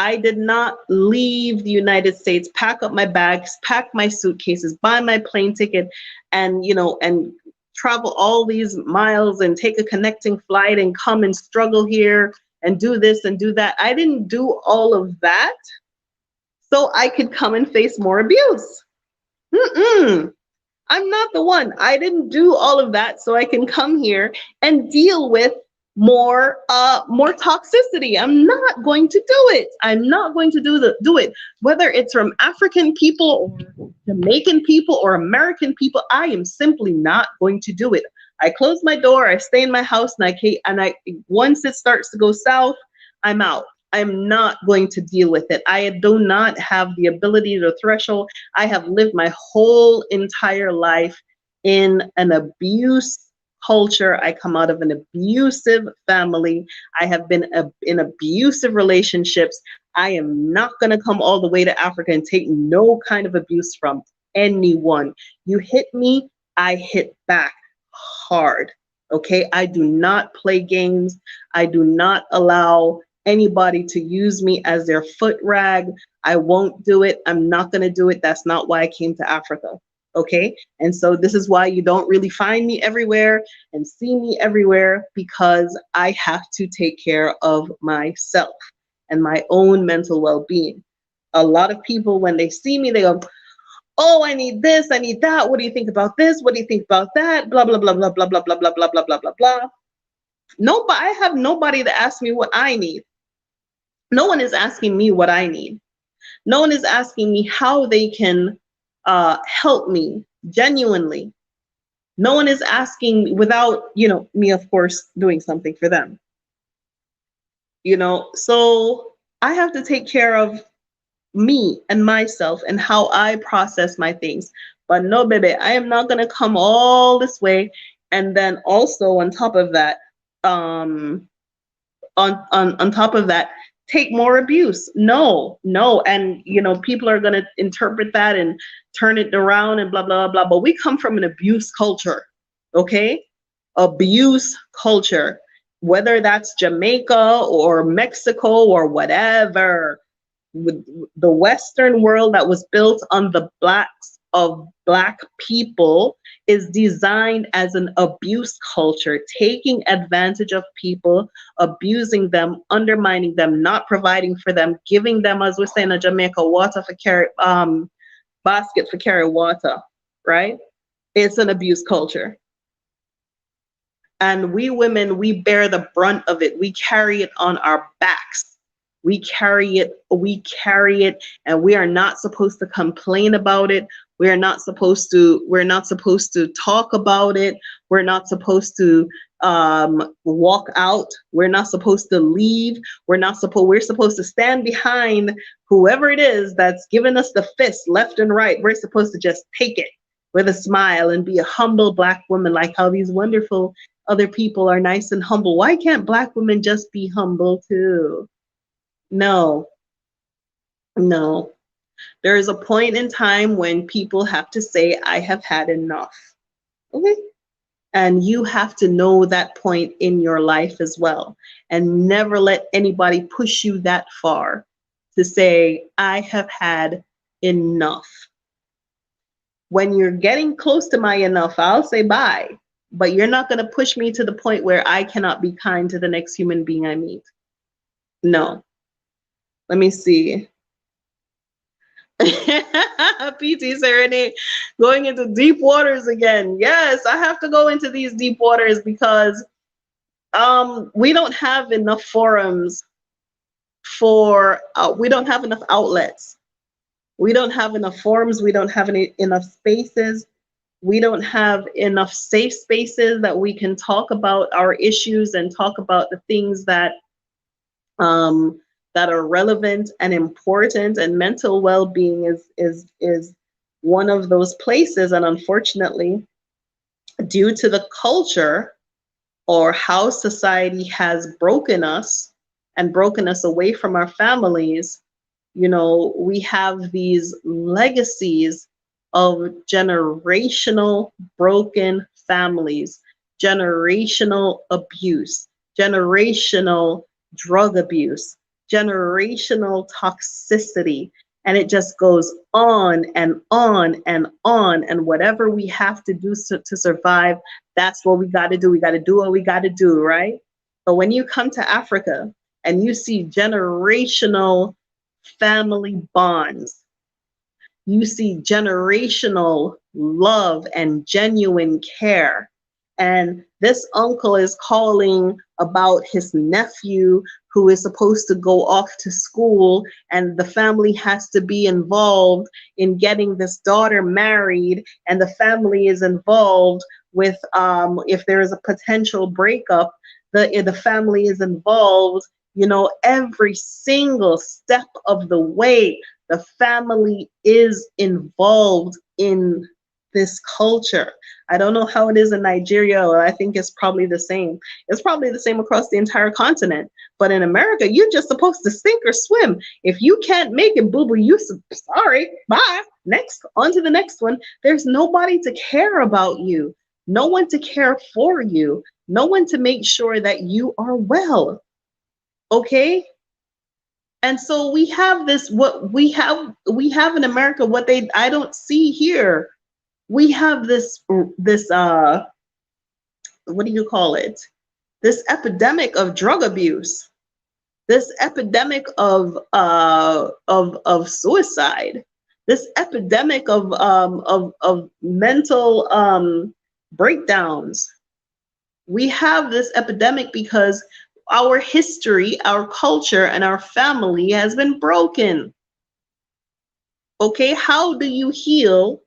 I did not leave the United States, pack up my bags, pack my suitcases, buy my plane ticket, and travel all these miles and take a connecting flight and come and struggle here and do this and do that. I didn't do all of that so I could come and face more abuse. I'm not the one. I didn't do all of that so I can come here and deal with more toxicity. I'm not going to do it. I'm not going to do it. Whether it's from African people or Jamaican people or American people, I am simply not going to do it. I close my door, I stay in my house, and I once it starts to go south, I'm out. I'm not going to deal with it. I do not have the ability to threshold. I have lived my whole entire life in an abuse culture. I come out of an abusive family. I have been in abusive relationships. I am not going to come all the way to Africa and take no kind of abuse from anyone. You hit me, I hit back hard. Okay? I do not play games. I do not allow anybody to use me as their foot rag. I won't do it. I'm not going to do it. That's not why I came to Africa. Okay? And so this is why you don't really find me everywhere and see me everywhere, because I have to take care of myself and my own mental well-being. A lot of people, when they see me, they go, oh, I need this, I need that. What do you think about this? What do you think about that? Blah, blah, blah, blah, blah, blah, blah, blah, blah, blah, blah, blah, blah. Nobody, I have nobody to ask me what I need. No one is asking me what I need. No one is asking me how they can help me genuinely. No one is asking without, me, of course, doing something for them. So I have to take care of me and myself and how I process my things. But no, baby, I am not going to come all this way. And then also on top of that, on top of that, take more abuse. No. And, people are going to interpret that and turn it around and blah, blah, blah. But we come from an abuse culture. Okay? Abuse culture, whether that's Jamaica or Mexico or whatever. The Western world that was built on the blacks of black people is designed as an abuse culture, taking advantage of people, abusing them, undermining them, not providing for them, giving them, as we say in Jamaica, water for carry, basket for carry water, right? It's an abuse culture. And we women, we bear the brunt of it. We carry it on our backs. We carry it, and we are not supposed to complain about it. We're not supposed to talk about it. We're not supposed to walk out. We're not supposed to leave. We're supposed to stand behind whoever it is that's giving us the fist left and right. We're supposed to just take it with a smile and be a humble black woman, like how these wonderful other people are nice and humble. Why can't black women just be humble too? No, no. There is a point in time when people have to say, I have had enough. Okay? And you have to know that point in your life as well. And never let anybody push you that far to say, I have had enough. When you're getting close to my enough, I'll say bye. But you're not going to push me to the point where I cannot be kind to the next human being I meet. No. Let me see. PT Serenade, going into deep waters again. Yes, I have to go into these deep waters because we don't have enough forums for, we don't have enough outlets. We don't have enough forums. We don't have enough spaces. We don't have enough safe spaces that we can talk about our issues and talk about the things that that are relevant and important. And mental well-being is one of those places. And unfortunately, due to the culture or how society has broken us and broken us away from our families, you know, we have these legacies of generational broken families, generational abuse, generational drug abuse, generational toxicity, and it just goes on and on and on. And whatever we have to do to survive, that's what we got to do. We got to do what we got to do, right? But when you come to Africa and you see generational family bonds, you see generational love and genuine care. And this uncle is calling about his nephew who is supposed to go off to school, and the family has to be involved in getting this daughter married, and the family is involved with if there is a potential breakup, the family is involved, you know, every single step of the way. The family is involved in this culture. I don't know how it is in Nigeria, or I think it's probably the same. It's probably the same across the entire continent. But in America, you're just supposed to sink or swim. If you can't make it, boo-boo, sorry, bye. Next, on to the next one. There's nobody to care about you. No one to care for you. No one to make sure that you are well. Okay? And so we have this, what we have in America, what I don't see here. We have this what do you call it? This epidemic of drug abuse, this epidemic of suicide, this epidemic of mental breakdowns. We have this epidemic because our history, our culture, and our family has been broken. Okay, how do you heal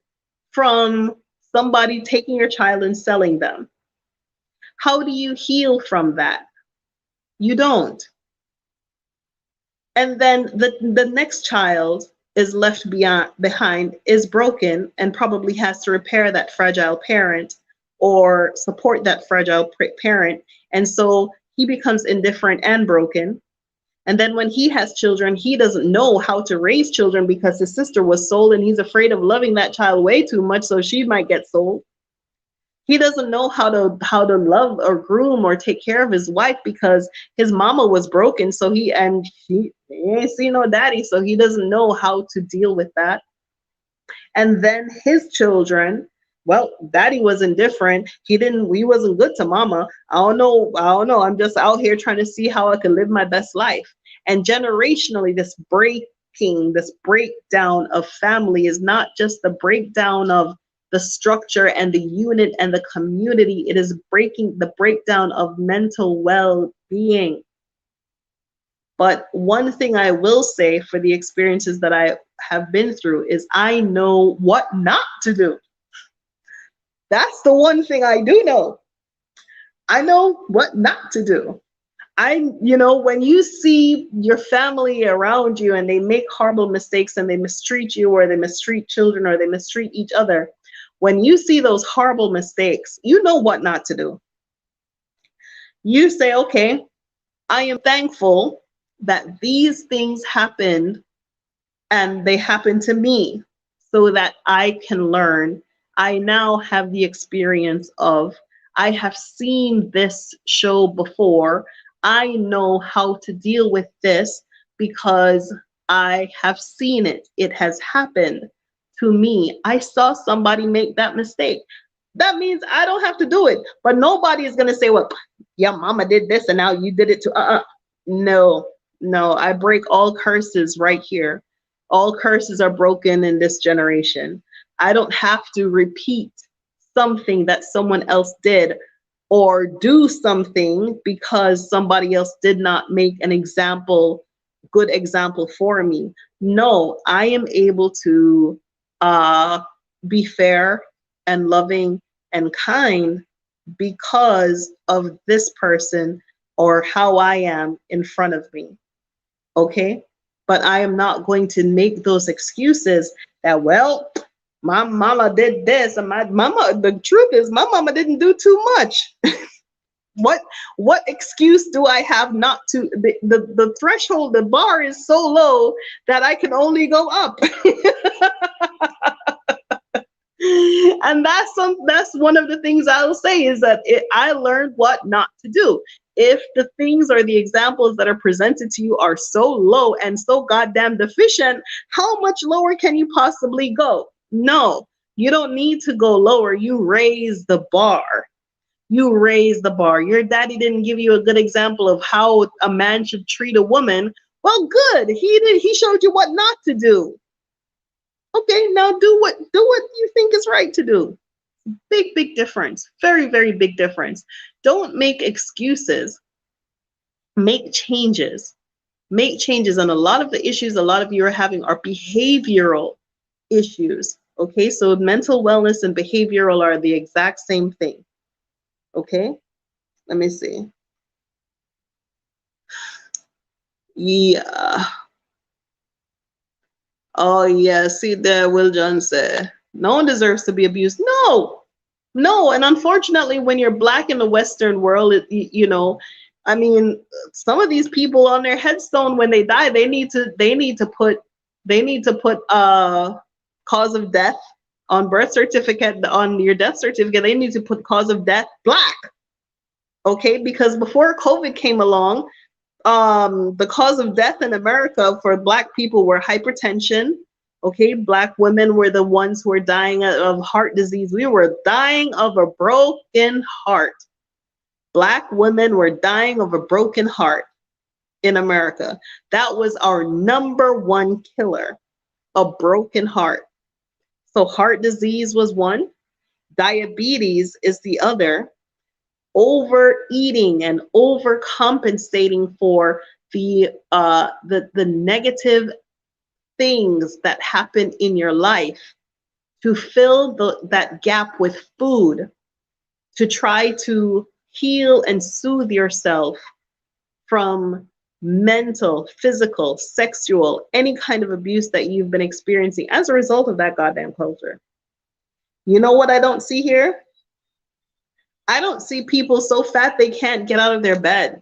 from somebody taking your child and selling them? How do you heal from that? You don't. And then the next child is left behind, is broken, and probably has to repair that fragile parent or support that fragile parent. And so he becomes indifferent and broken. And then when he has children, he doesn't know how to raise children because his sister was sold, and he's afraid of loving that child way too much, so she might get sold. He doesn't know how to love or groom or take care of his wife because his mama was broken. So he ain't seen no daddy, so he doesn't know how to deal with that. And then his children, well, daddy was indifferent. We wasn't good to mama. I don't know. I'm just out here trying to see how I can live my best life. And generationally, this breakdown of family is not just the breakdown of the structure and the unit and the community. It is the breakdown of mental well-being. But one thing I will say for the experiences that I have been through is I know what not to do. That's the one thing I do know. I know what not to do. When you see your family around you and they make horrible mistakes and they mistreat you or they mistreat children or they mistreat each other, when you see those horrible mistakes, you know what not to do. You say, okay, I am thankful that these things happened and they happened to me so that I can learn. I now have the experience of, I have seen this show before. I know how to deal with this because I have seen it. It has happened to me. I saw somebody make that mistake. That means I don't have to do it. But nobody is going to say, well, yeah, mama did this and now you did it too. No, I break all curses right here. All curses are broken in this generation. I don't have to repeat something that someone else did or do something because somebody else did not make an example, good example for me. No, I am able to be fair and loving and kind because of this person or how I am in front of me. Okay? But I am not going to make those excuses that, well, my mama did this and my mama, the truth is my mama didn't do too much. What excuse do I have not to? The threshold, the bar is so low that I can only go up. And that's one of the things I'll say is that I learned what not to do. If the things or the examples that are presented to you are so low and so goddamn deficient, how much lower can you possibly go? No, you don't need to go lower. You raise the bar. You raise the bar. Your daddy didn't give you a good example of how a man should treat a woman. Well, good. He showed you what not to do. Okay, now do what you think is right to do. Big difference. Very, very big difference. Don't make excuses. Make changes. Make changes. And a lot of the issues a lot of you are having are behavioral issues. Okay, so mental wellness and behavioral are the exact same thing. Okay, let me see. Yeah. Oh, yeah. See there, Will John said, no one deserves to be abused. No. And unfortunately, when you're Black in the Western world, I mean, some of these people on their headstone when they die, they need to put cause of death on birth certificate, on your death certificate. They need to put cause of death Black. Okay, because before COVID came along, the cause of death in America for Black people were hypertension. Okay, Black women were the ones who were dying of heart disease. We were dying of a broken heart. Black women were dying of a broken heart in America. That was our #1 killer, a broken heart. So heart disease was one. Diabetes is the other. Overeating and overcompensating for the negative things that happen in your life, to fill that gap with food, to try to heal and soothe yourself from mental, physical, sexual, any kind of abuse that you've been experiencing as a result of that goddamn culture. You know what I don't see here? I don't see people so fat they can't get out of their bed.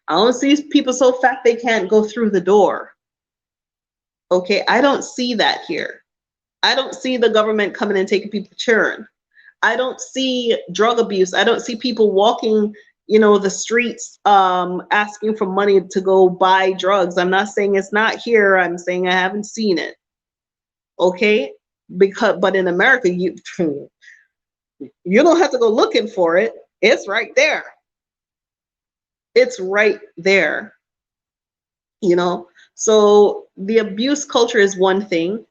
I don't see people so fat they can't go through the door. Okay, I don't see that here. I don't see the government coming and taking people's children. I don't see drug abuse. I don't see people walking, the streets asking for money to go buy drugs. I'm not saying it's not here. I'm saying I haven't seen it. Okay? But in America, you don't have to go looking for it. It's right there. It's right there. So the abuse culture is one thing,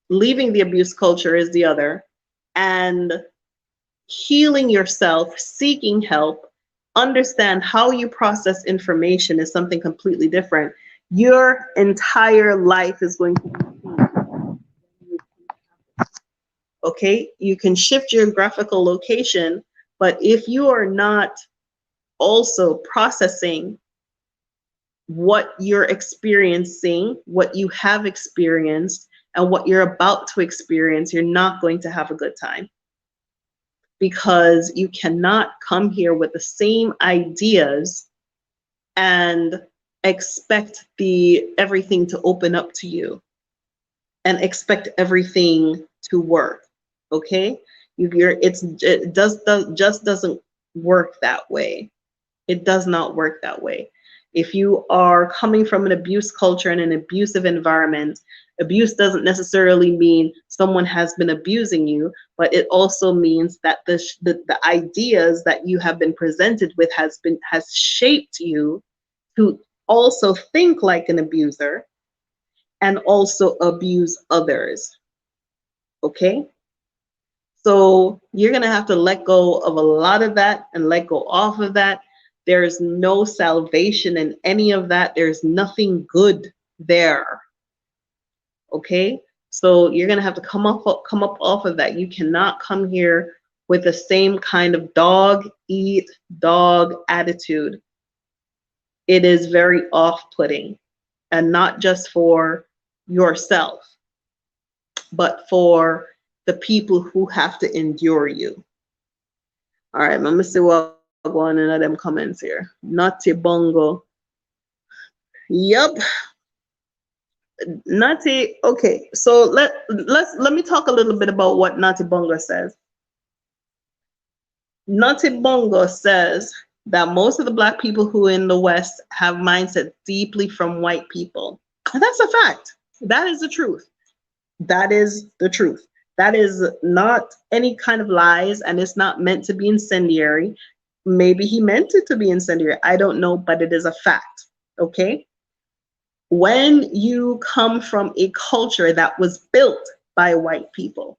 leaving the abuse culture is the other, and healing yourself, seeking help, understand how you process information is something completely different. Your entire life is going to be changed. Okay, you can shift your geographical location, but if you are not also processing what you're experiencing, what you have experienced, and what you're about to experience, you're not going to have a good time. Because you cannot come here with the same ideas and expect everything to open up to you and expect everything to work. Okay? It just doesn't work that way. It does not work that way. If you are coming from an abuse culture and an abusive environment, abuse doesn't necessarily mean someone has been abusing you, but it also means that the ideas that you have been presented with has shaped you to also think like an abuser and also abuse others. Okay? So you're going to have to let go of a lot of that and let go off of that. There's no salvation in any of that. There's nothing good there. Okay? So you're going to have to come up off of that. You cannot come here with the same kind of dog eat dog attitude. It is very off-putting, and not just for yourself, but for the people who have to endure you. All right, I'm gonna see what going in them comments here. Naughty Bongo. Yep. Naughty. Okay, so let me talk a little bit about what Naughty Bongo says. Naughty Bongo says that most of the Black people who in the West have mindset deeply from white people. That's a fact. That is the truth. That is the truth. That is not any kind of lies, and it's not meant to be incendiary. Maybe he meant it to be incendiary. I don't know, but it is a fact. Okay? When you come from a culture that was built by white people,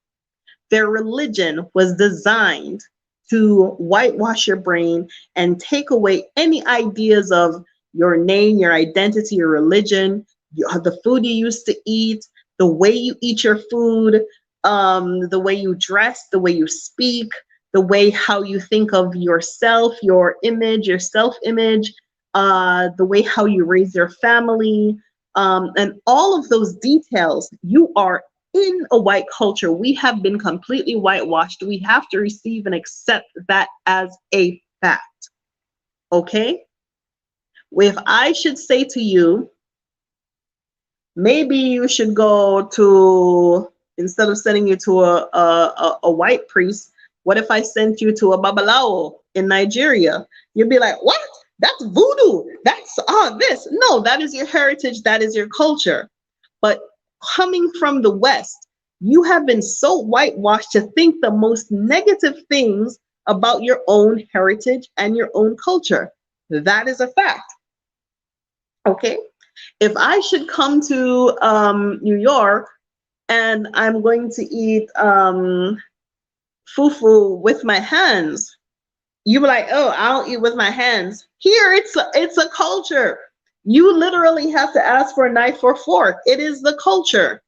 their religion was designed to whitewash your brain and take away any ideas of your name, your identity, your religion, the food you used to eat, the way you eat your food, the way you dress, the way you speak, the way how you think of yourself, your image, your self-image, the way how you raise your family, and all of those details. You are in a white culture. We have been completely whitewashed. We have to receive and accept that as a fact. Okay? If I should say to you, maybe you should go to, instead of sending you to a white priest, what if I sent you to a babalao in Nigeria? You'd be like, what? That's voodoo. That's this. No, that is your heritage. That is your culture. But coming from the West, you have been so whitewashed to think the most negative things about your own heritage and your own culture. That is a fact. Okay? If I should come to New York and I'm going to eat fufu with my hands, you be like, oh, I don't eat with my hands. Here, it's a culture. You literally have to ask for a knife or fork. It is the culture.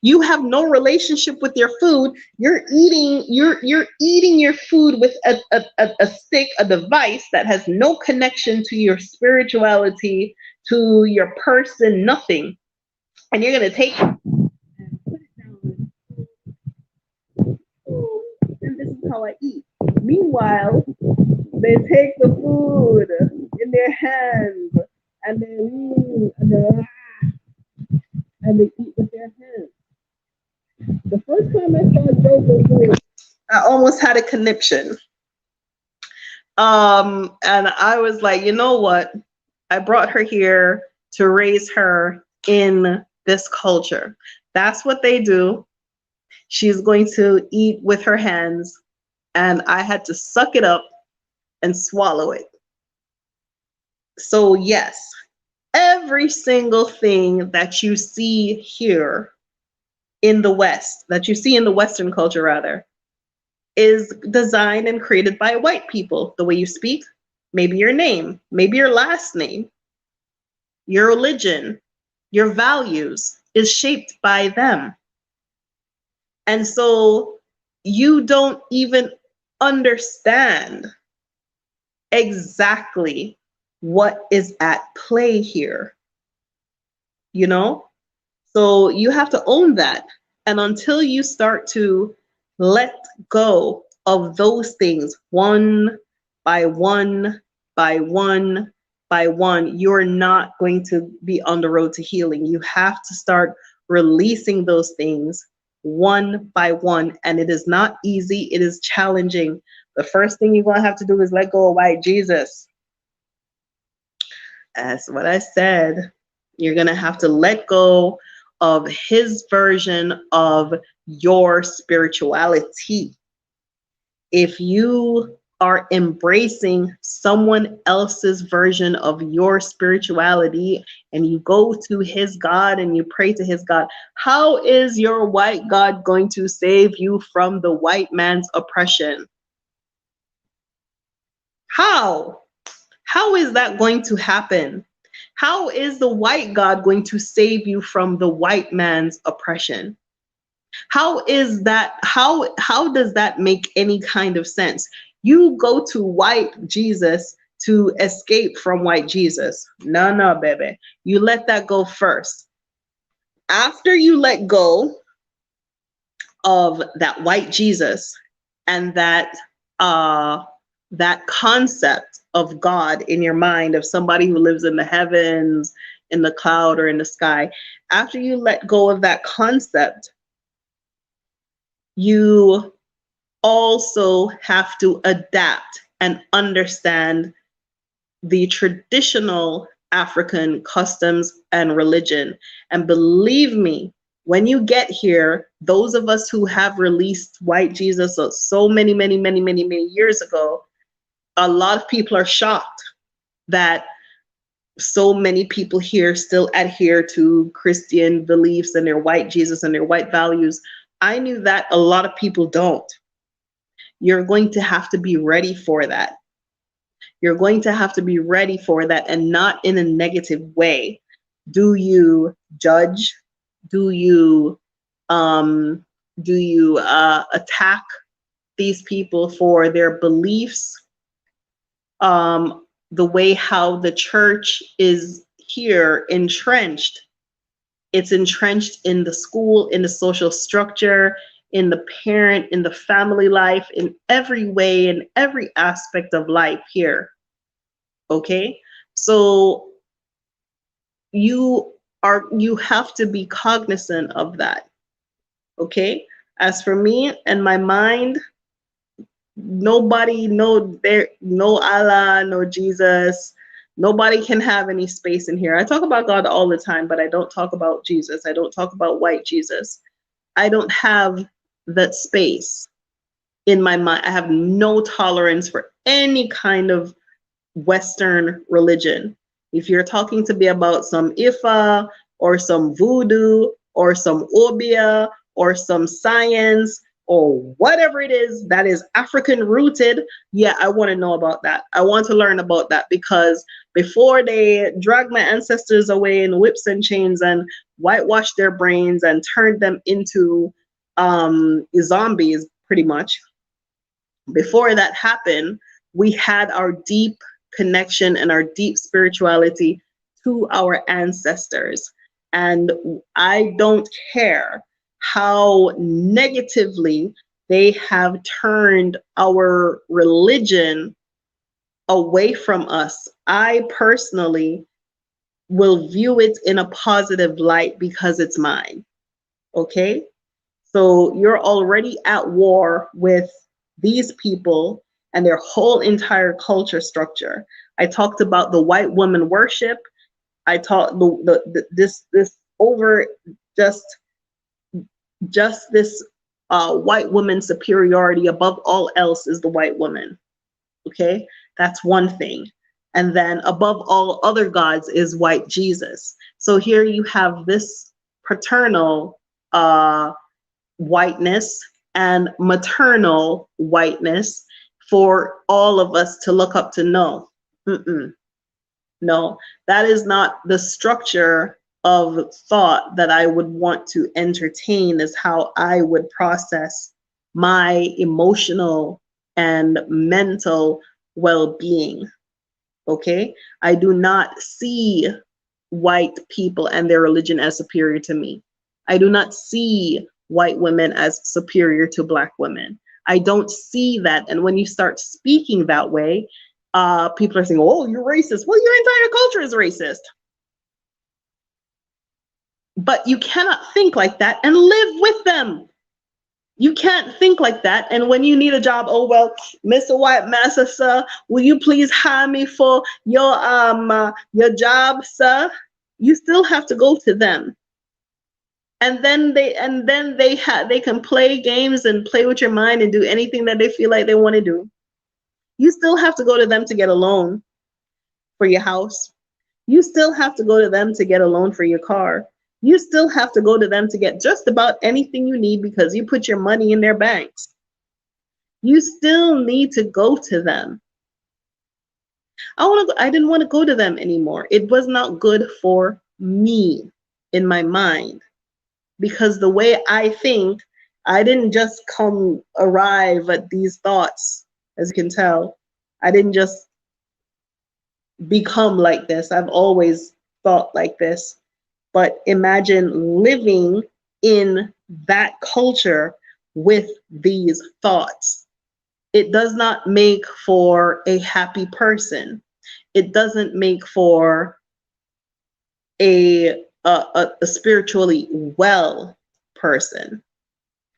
You have no relationship with your food. You're eating your food with a stick, a device that has no connection to your spirituality, to your person, nothing. And you're gonna take it and put it down. And this is how I eat. Meanwhile, they take the food in their hands and they eat with their hands. The first time I saw Jojo do it, I almost had a conniption. And I was like, you know what? I brought her here to raise her in this culture. That's what they do. She's going to eat with her hands, and I had to suck it up and swallow it. So yes, every single thing that you see here in the West, that you see in the Western culture rather, is designed and created by white people. The way you speak, maybe your name, maybe your last name, your religion, your values is shaped by them. And so you don't even understand exactly what is at play here, you know? So you have to own that. And until you start to let go of those things one by one by one by one, you're not going to be on the road to healing. You have to start releasing those things one by one. And it is not easy, it is challenging. The first thing you're going to have to do is let go of white Jesus. That's what I said. You're going to have to let go of his version of your spirituality. If you are embracing someone else's version of your spirituality and you go to his God and you pray to his God, how is your white God going to save you from the white man's oppression? How? How is that going to happen? How is the white God going to save you from the white man's oppression? How is that? How does that make any kind of sense? You go to white Jesus to escape from white Jesus. No, baby. You let that go first. After you let go of that white Jesus and that concept of God in your mind, of somebody who lives in the heavens, in the cloud, or in the sky, after you let go of that concept, you also have to adapt and understand the traditional African customs and religion. And believe me, when you get here, those of us who have released white Jesus so many years ago, a lot of people are shocked that so many people here still adhere to Christian beliefs and their white Jesus and their white values. I knew that a lot of people don't. You're going to have to be ready for that. You're going to have to be ready for that, and not in a negative way. Do you judge? Do you attack these people for their beliefs? The way how the church is here entrenched. It's entrenched in the school, in the social structure, in the parent, in the family life, in every way, in every aspect of life here. Okay? So you have to be cognizant of that. Okay? As for me and my mind, nobody, no Allah, no Jesus, nobody can have any space in here. I talk about God all the time, but I don't talk about Jesus. I don't talk about white Jesus. I don't have that space in my mind. I have no tolerance for any kind of Western religion. If you're talking to me about some Ifa or some voodoo or some Obia or some science or whatever it is that is African rooted, yeah, I want to know about that. I want to learn about that, because before they drag my ancestors away in whips and chains and whitewash their brains and turn them into zombies, pretty much, before that happened, we had our deep connection and our deep spirituality to our ancestors. And I don't care how negatively they have turned our religion away from us. I personally will view it in a positive light because it's mine. Okay? So you're already at war with these people and their whole entire culture structure. I talked about the white woman worship. I taught this over just this white woman superiority above all else is the white woman. Okay, that's one thing. And then above all other gods is white Jesus. So here you have this paternal whiteness and maternal whiteness for all of us to look up to. No, no, that is not the structure of thought that I would want to entertain, is how I would process my emotional and mental well-being. Okay, I do not see white people and their religion as superior to me. I do not see white women as superior to Black women. I don't see that. And when you start speaking that way, people are saying, oh, you're racist. Well, your entire culture is racist. But you cannot think like that and live with them. You can't think like that. And when you need a job, oh, well, Mr. White Master, sir, will you please hire me for your job, sir? You still have to go to them. And then they can play games and play with your mind and do anything that they feel like they want to do. You still have to go to them to get a loan for your house. You still have to go to them to get a loan for your car. You still have to go to them to get just about anything you need because you put your money in their banks. You still need to go to them. I didn't want to go to them anymore. It was not good for me in my mind, because the way I think, I didn't just arrive at these thoughts, as you can tell. I didn't just become like this. I've always thought like this. But imagine living in that culture with these thoughts. It does not make for a happy person. It doesn't make for a spiritually well person.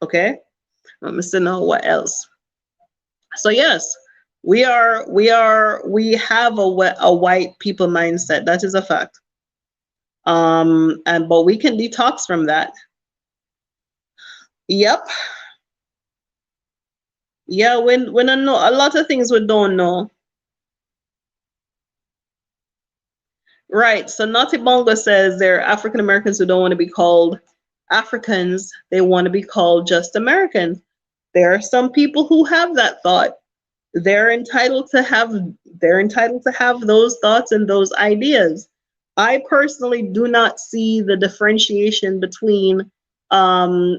Okay? I'm to know what else. So yes, we have a white people mindset. That is a fact. But we can detox from that. Yep. Yeah, when I know a lot of things we don't know. Right. So Naughty Bongo says there are African Americans who don't want to be called Africans. They want to be called just Americans. There are some people who have that thought. They're entitled to have those thoughts and those ideas. I personally do not see the differentiation between, I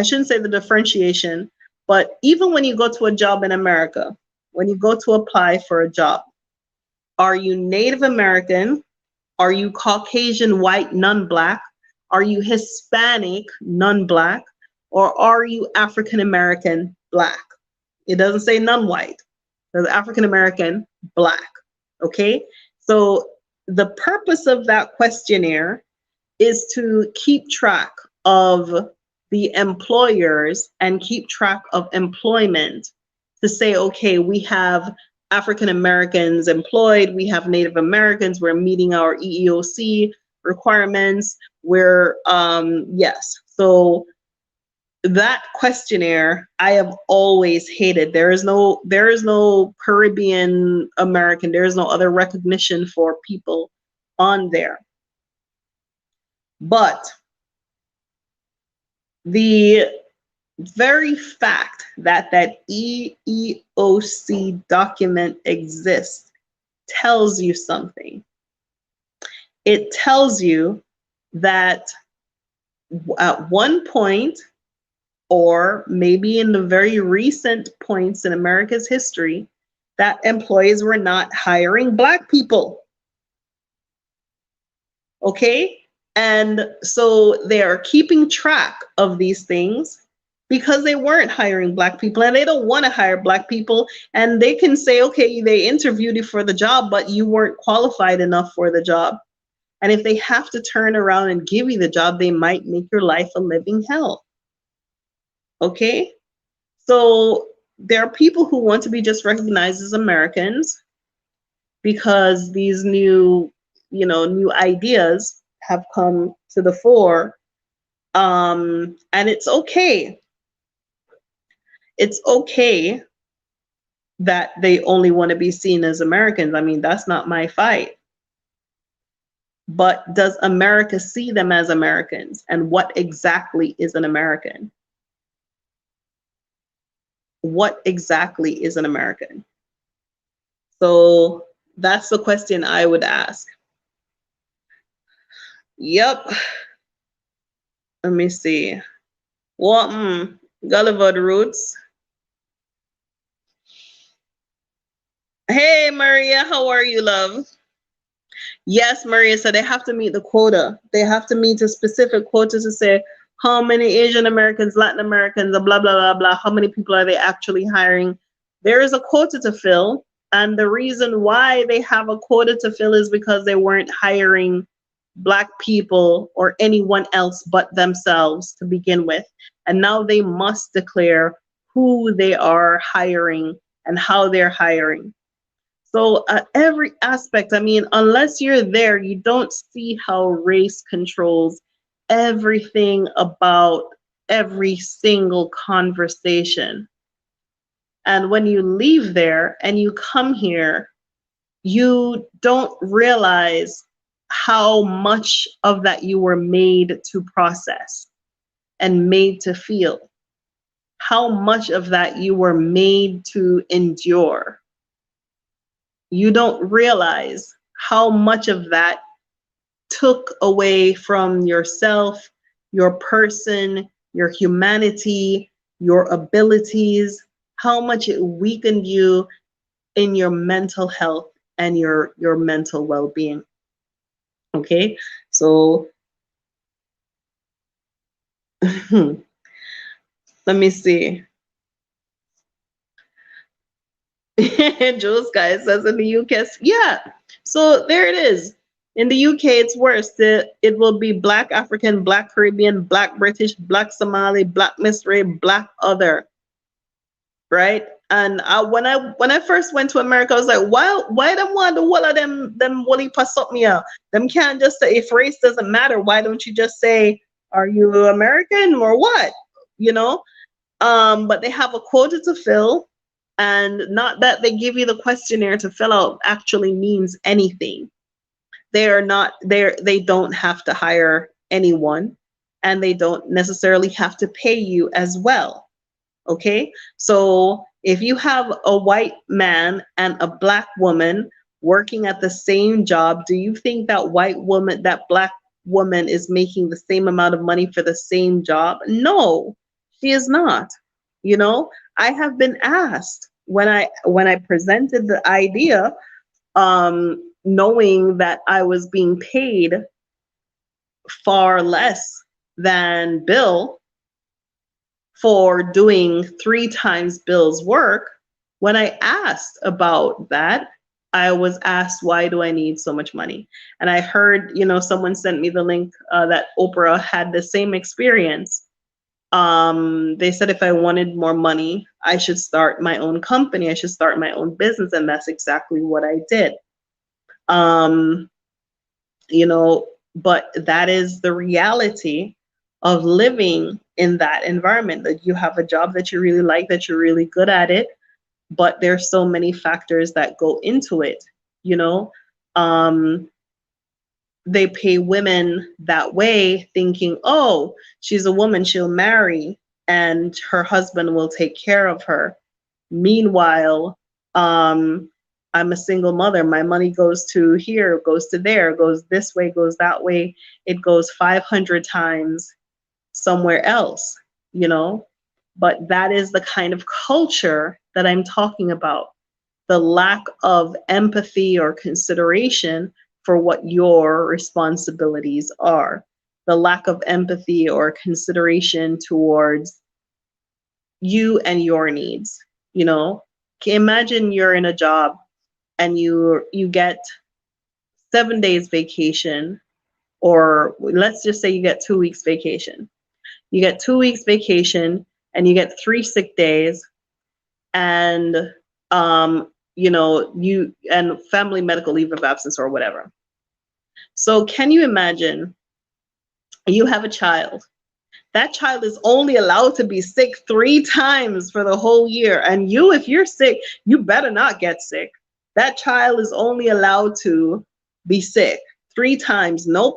shouldn't say the differentiation, but even when you go to a job in America, when you go to apply for a job, are you Native American? Are you Caucasian, white, non-Black? Are you Hispanic, non-Black? Or are you African American, Black? It doesn't say non-white. There's African American, Black. Okay? So the purpose of that questionnaire is to keep track of the employers and keep track of employment, to say, okay, we have African Americans employed, we have Native Americans, we're meeting our EEOC requirements, yes. So that questionnaire I have always hated. There is no Caribbean American, there is no other recognition for people on there. But the very fact that EEOC document exists tells you something. It tells you that at one point, or maybe in the very recent points in America's history, that employees were not hiring Black people. Okay? And so they are keeping track of these things because they weren't hiring Black people, and they don't want to hire Black people. And they can say, okay, they interviewed you for the job, but you weren't qualified enough for the job. And if they have to turn around and give you the job, they might make your life a living hell. Okay? So there are people who want to be just recognized as Americans because these new, new ideas have come to the fore. And it's okay. It's okay that they only want to be seen as Americans. I mean, that's not my fight. But does America see them as Americans? And what exactly is an American? What exactly is an American? So that's the question I would ask. Yep. Let me see. What? Gulliver Roots. Hey, Maria, how are you, love? Yes, Maria, so they have to meet the quota. They have to meet a specific quota to say how many Asian Americans, Latin Americans, blah, blah, blah, blah, how many people are they actually hiring. There is a quota to fill. And the reason why they have a quota to fill is because they weren't hiring Black people or anyone else but themselves to begin with. And now they must declare who they are hiring and how they're hiring. So every aspect, I mean, unless you're there, you don't see how race controls everything about every single conversation. And when you leave there and you come here, you don't realize how much of that you were made to process and made to feel, how much of that you were made to endure. You don't realize how much of that took away from yourself, your person, your humanity, your abilities, how much it weakened you in your mental health and your mental well-being. Okay, so let me see. Joe's guy says in the UK, yeah. So there it is. In the UK, it's worse. It will be Black African, Black Caribbean, Black British, Black Somali, Black Missouri, Black other. Right? And when I first went to America, I was like, why them want the whole of them woolly pass up me out? Them can't just say, if race doesn't matter, why don't you just say, are you American or what? You know? But they have a quota to fill, and not that they give you the questionnaire to fill out actually means anything. They don't have to hire anyone, and they don't necessarily have to pay you as well. Okay, so if you have a white man and a Black woman working at the same job, do you think that Black woman is making the same amount of money for the same job? No, she is not. You know, I have been asked when I presented the idea, knowing that I was being paid far less than Bill for doing 3 times Bill's work. When I asked about that, I was asked, why do I need so much money? And I heard, someone sent me the link that Oprah had the same experience. They said if I wanted more money, I should start my own company. I should start my own business. And that's exactly what I did. But that is the reality of living in that environment, that you have a job that you really like, that you're really good at it, but there's so many factors that go into it. They pay women that way thinking, oh, she's a woman, she'll marry and her husband will take care of her. Meanwhile, I'm a single mother. My money goes to here, goes to there, goes this way, goes that way. It goes 500 times somewhere else, But that is the kind of culture that I'm talking about. The lack of empathy or consideration for what your responsibilities are. The lack of empathy or consideration towards you and your needs. Imagine you're in a job and you get 7 days vacation, or let's just say you get 2 weeks vacation. You get 2 weeks vacation and you get 3 sick days, and you know, you and family medical leave of absence or whatever. So can you imagine you have a child? That child is only allowed to be sick 3 times for the whole year. And you, if you're sick, you better not get sick. That child is only allowed to be sick 3 times. No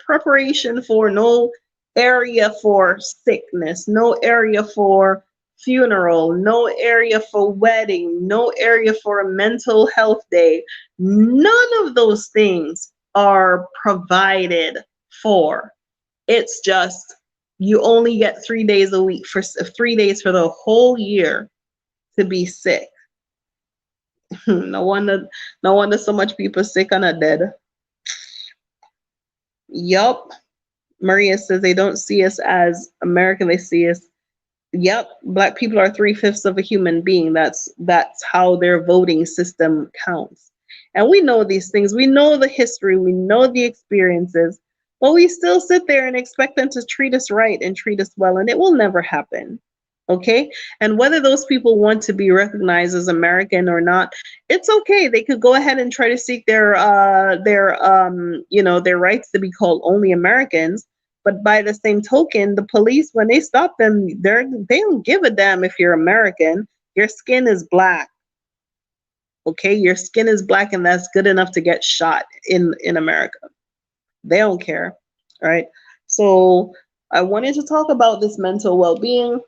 preparation for, no area for sickness, no area for funeral, no area for wedding, no area for a mental health day. None of those things are provided for. It's just you only get 3 days a week for 3 days for the whole year to be sick. No wonder so much people sick and are dead. Yup. Maria says they don't see us as American, they see us. Yep, Black people are 3/5 of a human being. That's how their voting system counts. And we know these things. We know the history. We know the experiences. But we still sit there and expect them to treat us right and treat us well, and it will never happen. Okay? And whether those people want to be recognized as American or not, it's okay. They could go ahead and try to seek their you know, their rights to be called only Americans. But by the same token, the police, when they stop them, they don't give a damn if you're American. Your skin is black. Okay? Your skin is black, and that's good enough to get shot in America. They don't care. All right? So I wanted to talk about this mental well-being,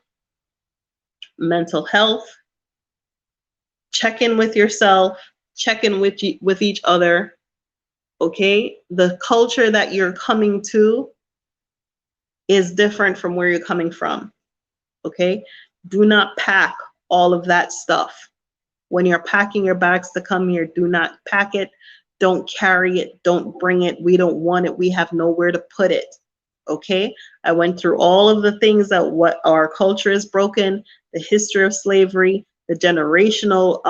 mental health. Check in with yourself, check in with each other. Okay? The culture that you're coming to is different from where you're coming from. Okay? Do not pack all of that stuff. When you're packing your bags to come here, do not pack it. Don't carry it. Don't bring it. We don't want it. We have nowhere to put it. Okay? I went through all of the things that what our culture is broken, the history of slavery, the generational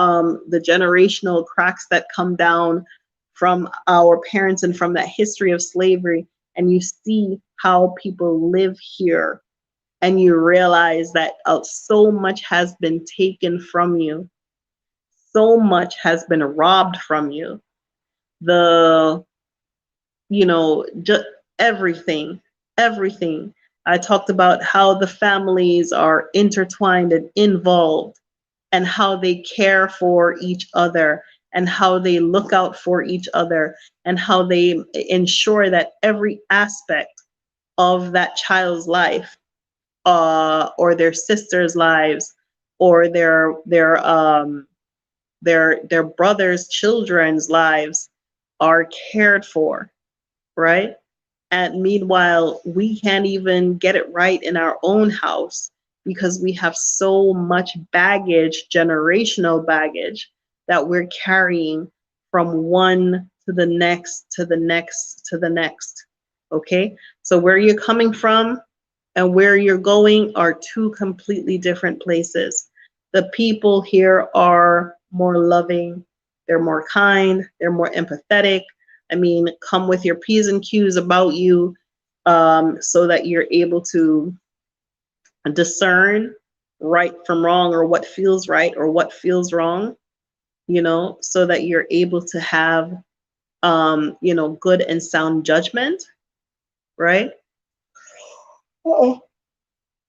cracks that come down from our parents and from that history of slavery, and you see how people live here, and you realize that so much has been taken from you. So much has been robbed from you. Just everything. I talked about how the families are intertwined and involved, and how they care for each other, and how they look out for each other, and how they ensure that every aspect of that child's life, or their sister's lives, or their brothers' children's lives are cared for, right? And meanwhile, we can't even get it right in our own house because we have so much baggage, generational baggage, that we're carrying from one to the next, to the next, to the next. Okay? So where you're coming from and where you're going are 2 completely different places. The people here are more loving, they're more kind, they're more empathetic. I mean, come with your P's and Q's about you, so that you're able to discern right from wrong, or what feels right or what feels wrong, so that you're able to have, good and sound judgment, right? Oh,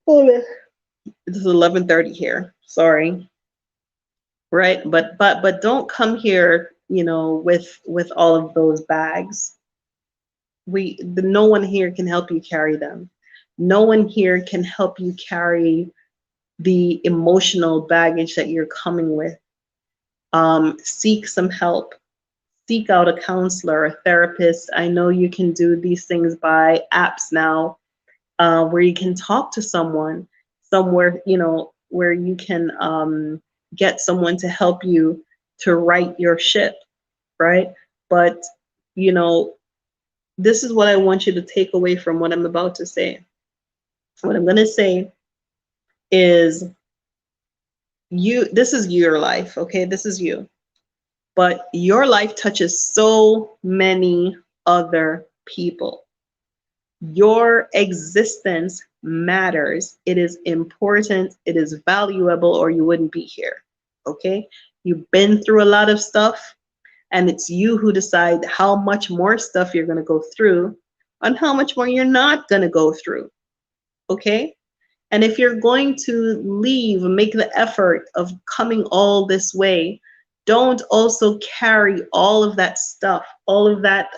hold it. This is 11:30 here. Sorry. Right, but don't come here, with all of those bags. No one here can help you carry them. No one here can help you carry the emotional baggage that you're coming with. Seek some help. Seek out a counselor, a therapist. I know you can do these things by apps now, where you can talk to someone somewhere, where you can get someone to help you to right your ship, right? But, this is what I want you to take away from what I'm about to say. What I'm going to say is, this is your life, okay? This is you. But your life touches so many other people. Your existence matters. It is important. It is valuable, or you wouldn't be here. Okay? You've been through a lot of stuff, and it's you who decide how much more stuff you're going to go through and how much more you're not going to go through. Okay? And if you're going to leave, make the effort of coming all this way, don't also carry all of that stuff, all of that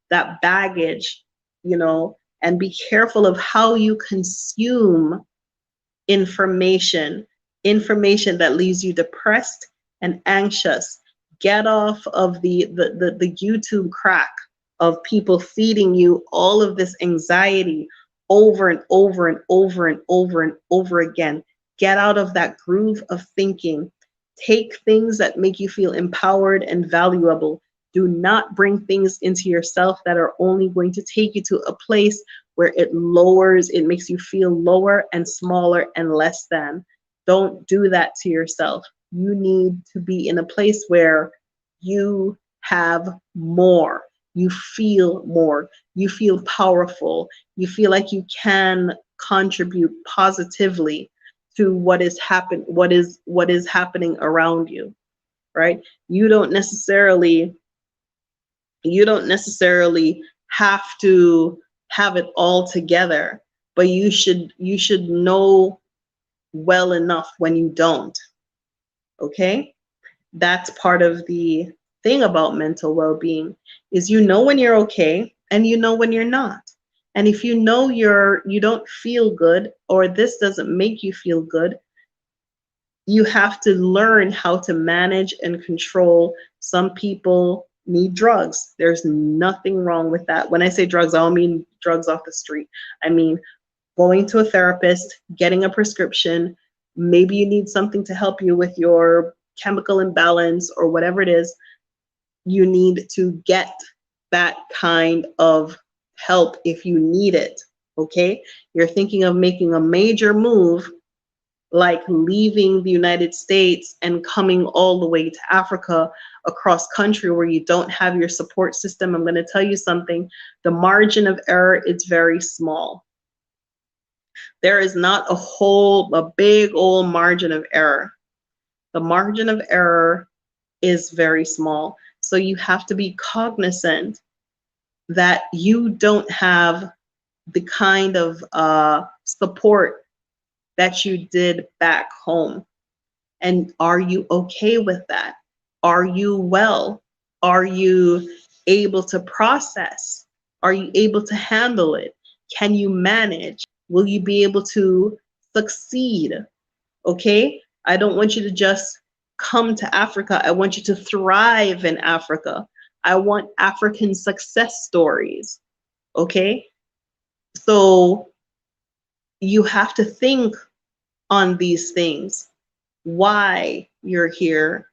that baggage, you know, and be careful of how you consume information, information that leaves you depressed and anxious. Get off of the YouTube crack of people feeding you all of this anxiety over and over and over and over and over again. Get out of that groove of thinking. Take things that make you feel empowered and valuable. Do not bring things into yourself that are only going to take you to a place where it lowers, it makes you feel lower and smaller and less than. Don't do that to yourself. You need to be in a place where you have more. You feel more. You feel powerful. You feel like you can contribute positively to what is happening around you, right? You don't necessarily have to have it all together, but you should know well enough when you don't. Okay? That's part of the thing about mental well-being, is you know when you're okay and you know when you're not. And if you know you don't feel good, or this doesn't make you feel good, you have to learn how to manage and control. Some people need drugs. There's nothing wrong with that. When I say drugs, I don't mean drugs off the street. I mean going to a therapist, getting a prescription. Maybe you need something to help you with your chemical imbalance or whatever it is. You need to get that kind of help if you need it. Okay? You're thinking of making a major move, like leaving the United States and coming all the way to Africa, across country, where you don't have your support system. I'm going to tell you something. The margin of error is very small. There is not a big old margin of error. The margin of error is very small. So you have to be cognizant that you don't have the kind of support that you did back home. And are you okay with that? Are you well? Are you able to process? Are you able to handle it? Can you manage? Will you be able to succeed? Okay? I don't want you to just come to Africa. I want you to thrive in Africa. I want African success stories. Okay? So you have to think on these things. Why you're here.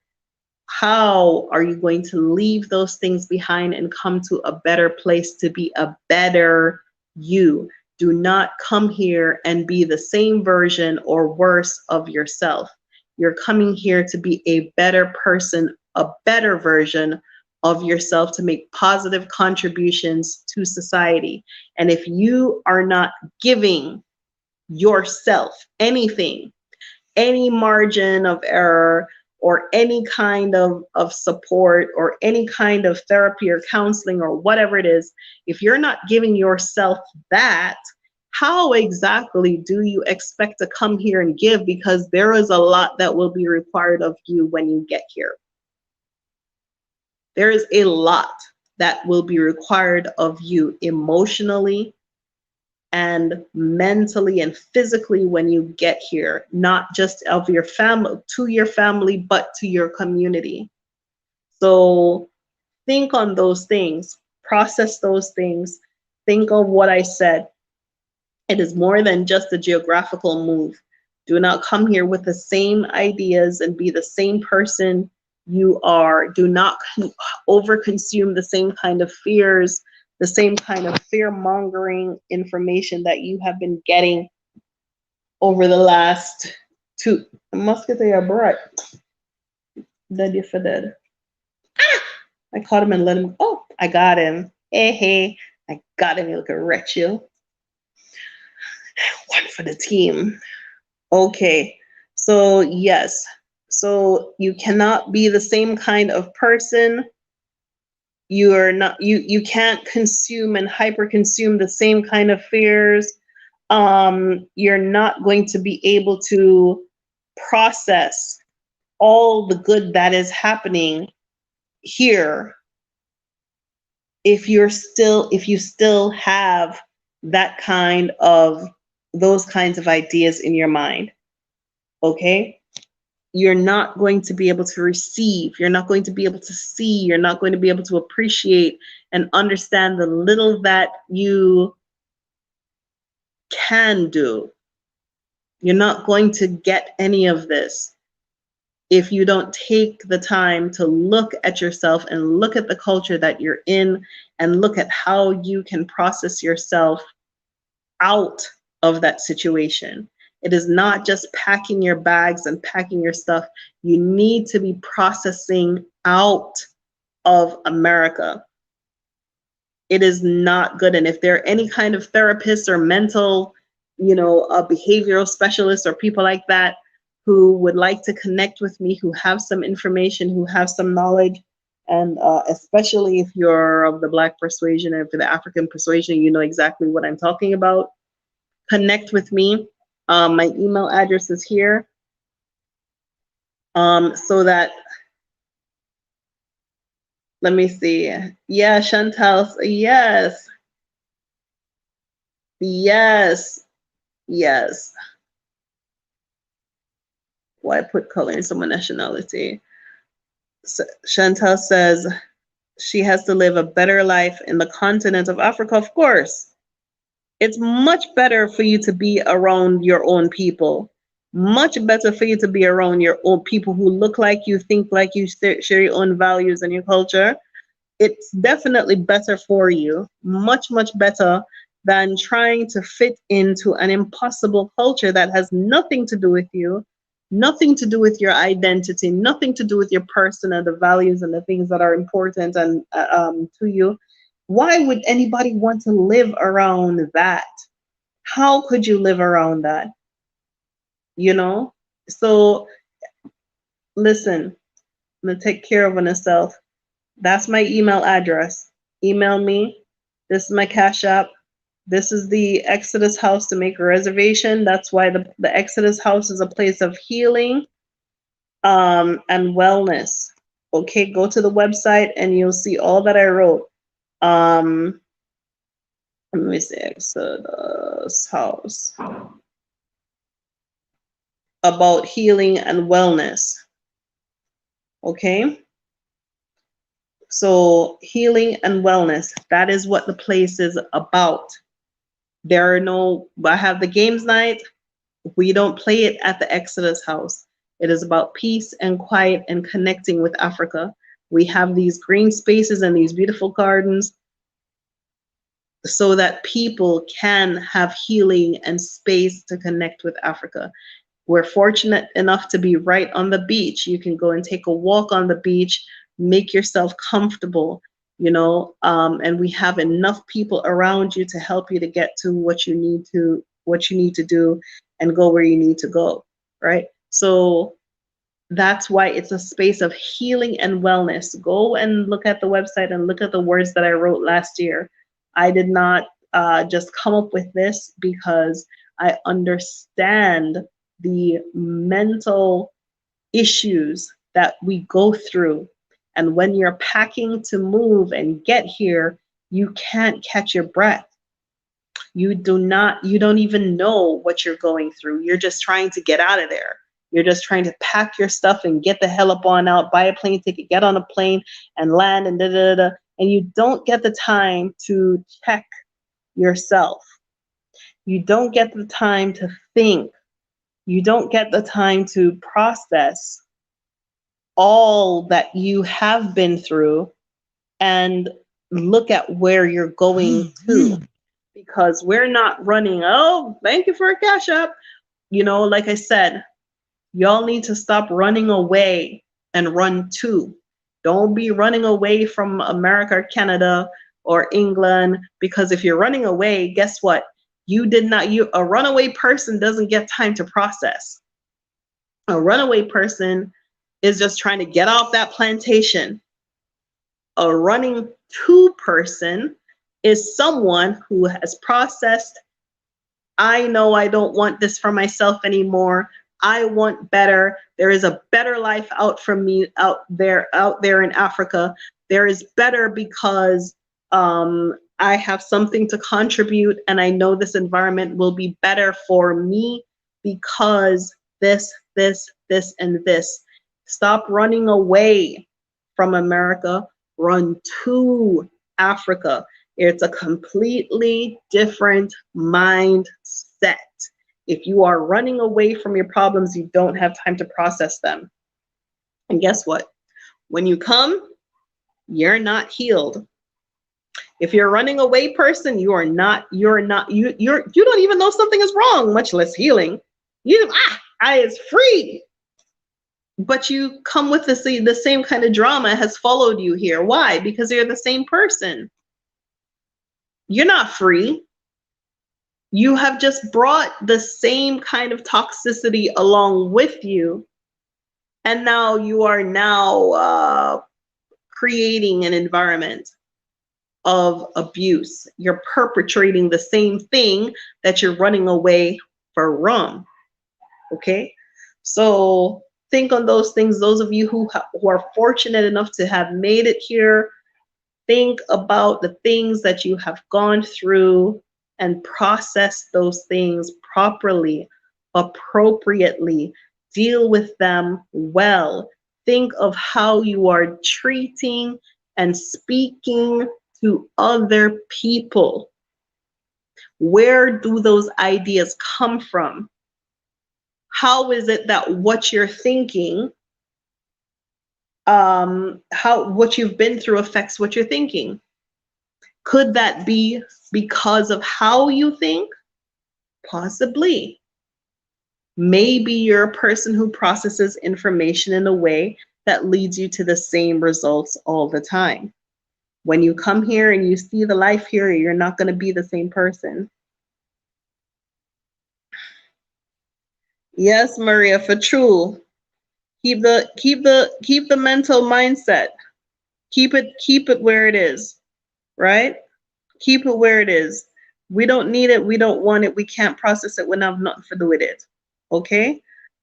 How are you going to leave those things behind and come to a better place to be a better you? Do not come here and be the same version or worse of yourself. You're coming here to be a better person, a better version of yourself, to make positive contributions to society. And if you are not giving yourself anything, any margin of error, or any kind of support, or any kind of therapy or counseling or whatever it is, if you're not giving yourself that, how exactly do you expect to come here and give? Because there is a lot that will be required of you when you get here. There is a lot that will be required of you emotionally and mentally and physically when you get here, not just of your family, to your family, but to your community. So think on those things, process those things, think of what I said. It is more than just a geographical move. Do not come here with the same ideas and be the same person you are. Do not overconsume the same kind of fears, the same kind of fear-mongering information that you have been getting over the last two. Musket are bright. Dead for dead. I caught him and let him. Oh, I got him. Hey, hey. I gotta look at Rachel. One for the team. Okay. So yes. So you cannot be the same kind of person. You are not you can't consume and hyper consume the same kind of fears. You're not going to be able to process all the good that is happening here if you still have that kind of those kinds of ideas in your mind. Okay? You're not going to be able to receive, you're not going to be able to see, you're not going to be able to appreciate and understand the little that you can do. You're not going to get any of this if you don't take the time to look at yourself and look at the culture that you're in and look at how you can process yourself out of that situation. It is not just packing your bags and packing your stuff. You need to be processing out of America. It is not good. And if there are any kind of therapists or mental, behavioral specialists or people like that who would like to connect with me, who have some information, who have some knowledge, and especially if you're of the Black persuasion and for the African persuasion, you know exactly what I'm talking about. Connect with me. My email address is here. So that, let me see. Yeah, Chantal, yes. Yes. Yes. Why put color in someone's nationality? So Chantal says she has to live a better life in the continent of Africa. Of course. It's much better for you to be around your own people. Much better for you to be around your own people who look like you, think like you, share your own values and your culture. It's definitely better for you. Much, much better than trying to fit into an impossible culture that has nothing to do with you, nothing to do with your identity, nothing to do with your person and the values and the things that are important and to you. Why would anybody want to live around that? How could you live around that? So listen, I'm gonna take care of myself. That's my email address. Email me. This is my Cash App. This is the Exodus House to make a reservation. That's why the Exodus House is a place of healing and wellness. Okay, go to the website and you'll see all that I wrote. Let me see, Exodus House. About healing and wellness. Okay? So healing and wellness, that is what the place is about. I have the games night. We don't play it at the Exodus House. It is about peace and quiet and connecting with Africa. We have these green spaces and these beautiful gardens so that people can have healing and space to connect with Africa. We're fortunate enough to be right on the beach. You can go and take a walk on the beach, make yourself comfortable, and we have enough people around you to help you to get to what you need to do and go where you need to go, right? So that's why it's a space of healing and wellness. Go and look at the website and look at the words that I wrote last year. I did not just come up with this because I understand the mental issues that we go through. And when you're packing to move and get here, you can't catch your breath. You don't even know what you're going through. You're just trying to get out of there. You're just trying to pack your stuff and get the hell up on out, buy a plane ticket, get on a plane and land and da da da. And you don't get the time to check yourself. You don't get the time to think. You don't get the time to process all that you have been through and look at where you're going to. Because we're not running, oh, thank you for a Cash App. Like I said, y'all need to stop running away and run to. Don't be running away from America or Canada or England, because if you're running away, guess what? A runaway person doesn't get time to process. A runaway person is just trying to get off that plantation. A running to person is someone who has processed, I know I don't want this for myself anymore. I want better. There is a better life out for me out there in Africa. There is better because I have something to contribute, and I know this environment will be better for me because this, and this. Stop running away from America. Run to Africa. It's a completely different mindset. If you are running away from your problems, you don't have time to process them. And guess what? When you come, you're not healed. If you're a running away person, you don't even know something is wrong, much less healing. I is free. But you come with the same kind of drama has followed you here. Why? Because you're the same person. You're not free. You have just brought the same kind of toxicity along with you. And now you are creating an environment of abuse. You're perpetrating the same thing that you're running away from. Okay? So think on those things. Those of you who are fortunate enough to have made it here, think about the things that you have gone through and process those things properly, appropriately. Deal with them well. Think of how you are treating and speaking to other people. Where do those ideas come from? How is it that what you're thinking, what you've been through affects what you're thinking? Could that be because of how you think? Possibly. Maybe you're a person who processes information in a way that leads you to the same results all the time. When you come here and you see the life here, you're not going to be the same person. Yes, Maria, for true. Keep the mental mindset. Keep it where it is, right? Keep it where it is. We don't need it. We don't want it. We can't process it. We have nothing to do with it. Okay?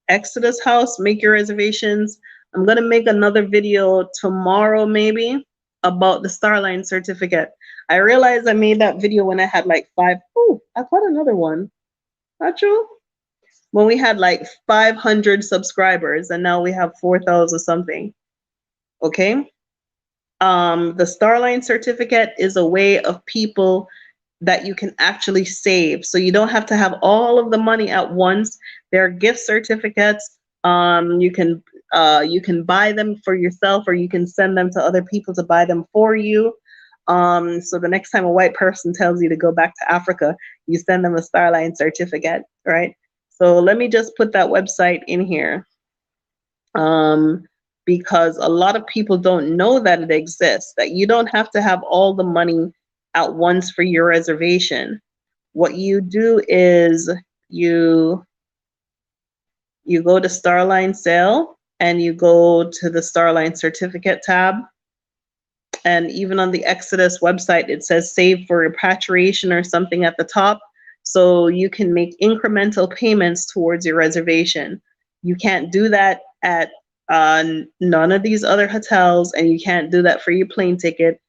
Exodus House, make your reservations. I'm going to make another video tomorrow maybe about the Starline certificate. I realized I made that video when I had like 5. Oh, I've got another one. Not true? When we had like 500 subscribers and now we have 4,000 something. Okay? The Starline certificate is a way of people that you can actually save. So you don't have to have all of the money at once. There are gift certificates. You can buy them for yourself, or you can send them to other people to buy them for you. So the next time a white person tells you to go back to Africa, you send them a Starline certificate, right? So let me just put that website in here. Because a lot of people don't know that it exists, that you don't have to have all the money at once for your reservation. What you do is you go to Starline sale and you go to the Starline certificate tab. And even on the Exodus website, it says save for repatriation or something at the top. So you can make incremental payments towards your reservation. You can't do that at none of these other hotels, and you can't do that for your plane ticket,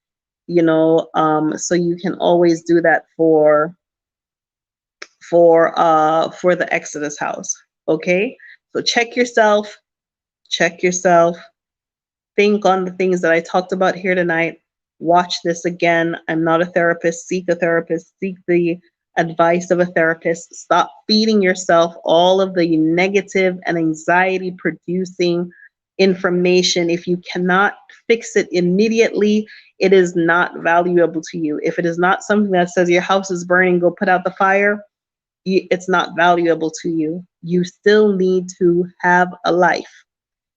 you know. So you can always do that for the Exodus House. Okay, so check yourself, think on the things that I talked about here tonight. Watch this again. I'm not a therapist. Seek a therapist. Seek the advice of a therapist. Stop feeding yourself all of the negative and anxiety producing information. If you cannot fix it immediately, it is not valuable to you. If it is not something that says your house is burning, go put out the fire, it's not valuable to you. You still need to have a life.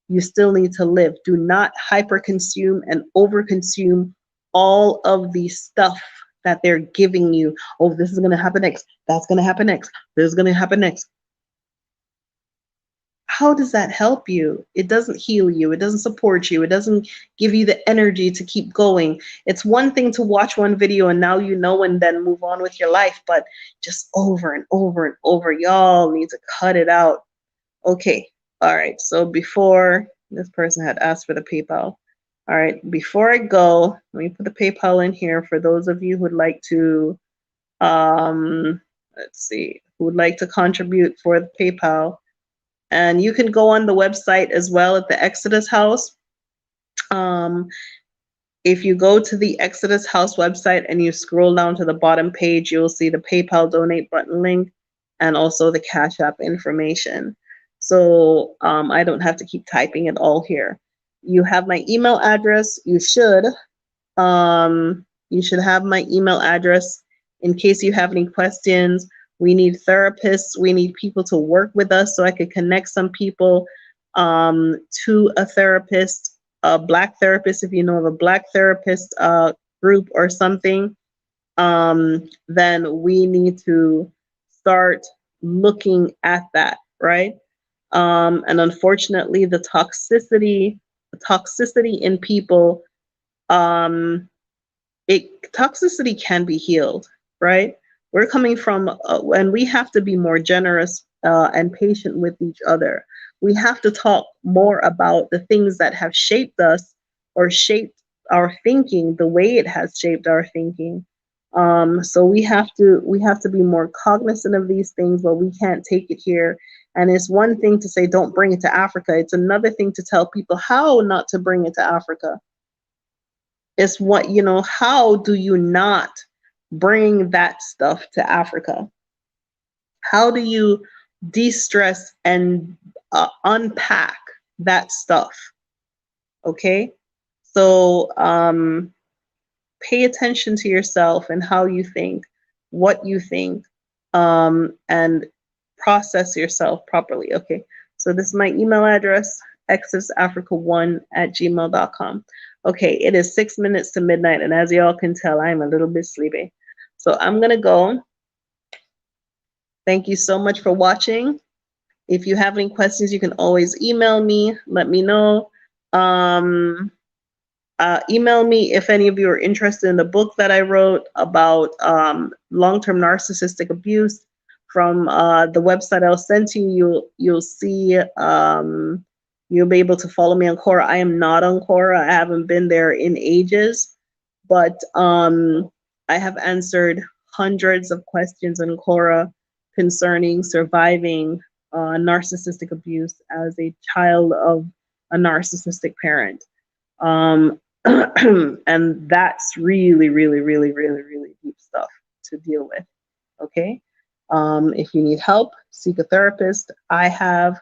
You still need to live. Do not hyper consume and over consume all of the stuff that they're giving you. Oh, this is going to happen next. That's going to happen next. This is going to happen next. How does that help you? It doesn't heal you. It doesn't support you. It doesn't give you the energy to keep going. It's one thing to watch one video and now you know and then move on with your life, but just over and over and over, y'all need to cut it out. Okay. All right. So before this person had asked for the PayPal. All right. Before I go, let me put the PayPal in here for those of you who would like to, let's see, who would like to contribute for the PayPal. And you can go on the website as well at the Exodus House. If you go to the Exodus House website and you scroll down to the bottom page, you'll see the PayPal donate button link and also the Cash App information. So I don't have to keep typing it all here. You have my email address. You should have my email address in case you have any questions. We need therapists. We need people to work with us so I could connect some people to a therapist, a Black therapist. If you know of a Black therapist group or something, then we need to start looking at that, right? And unfortunately, the toxicity in people, toxicity can be healed, right? We're coming from, and we have to be more generous and patient with each other. We have to talk more about the things that have shaped us or shaped our thinking, the way it has shaped our thinking. So we have to be more cognizant of these things, but we can't take it here. And it's one thing to say, don't bring it to Africa. It's another thing to tell people how not to bring it to Africa. It's what, how do you not bring that stuff to Africa? How do you de-stress and unpack that stuff? Okay, so pay attention to yourself and how you think, what you think, and process yourself properly. Okay, so this is my email address, exodusafrica1@gmail.com. Okay, it is 6 minutes to midnight, and as y'all can tell, I'm a little bit sleepy. So I'm going to go. Thank you so much for watching. If you have any questions, you can always email me. Let me know. Email me if any of you are interested in the book that I wrote about long-term narcissistic abuse. From the website I'll send to you, you'll see, you'll be able to follow me on Quora. I am not on Quora. I haven't been there in ages, but I have answered hundreds of questions on Quora concerning surviving narcissistic abuse as a child of a narcissistic parent. And that's really, really, really, really, really deep stuff to deal with. Okay. If you need help, seek a therapist. I have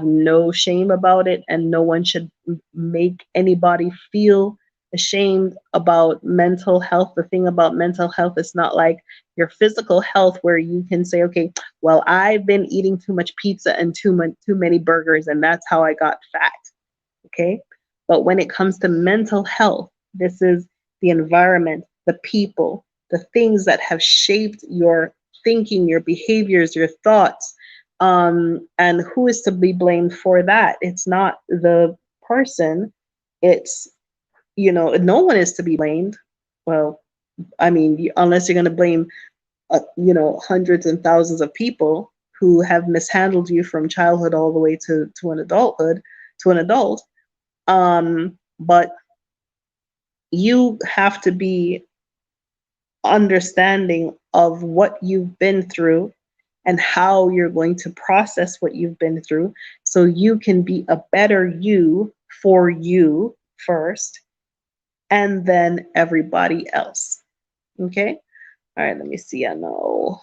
no shame about it, and no one should make anybody feel ashamed about mental health. The thing about mental health is not like your physical health where you can say, okay, well, I've been eating too much pizza and too many burgers, and that's how I got fat. Okay. But when it comes to mental health, this is the environment, the people, the things that have shaped your thinking, your behaviors, your thoughts, and who is to be blamed for that? It's not the person. It's, no one is to be blamed. Well, I mean, unless you're going to blame, hundreds and thousands of people who have mishandled you from childhood all the way to an adult. But you have to be understanding of what you've been through and how you're going to process what you've been through so you can be a better you for you first, and then everybody else. Okay? All right, let me see. I know.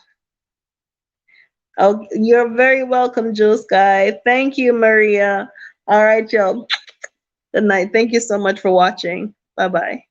Oh, you're very welcome, Jules Sky. Thank you, Maria. All right, y'all. Good night. Thank you so much for watching. Bye-bye.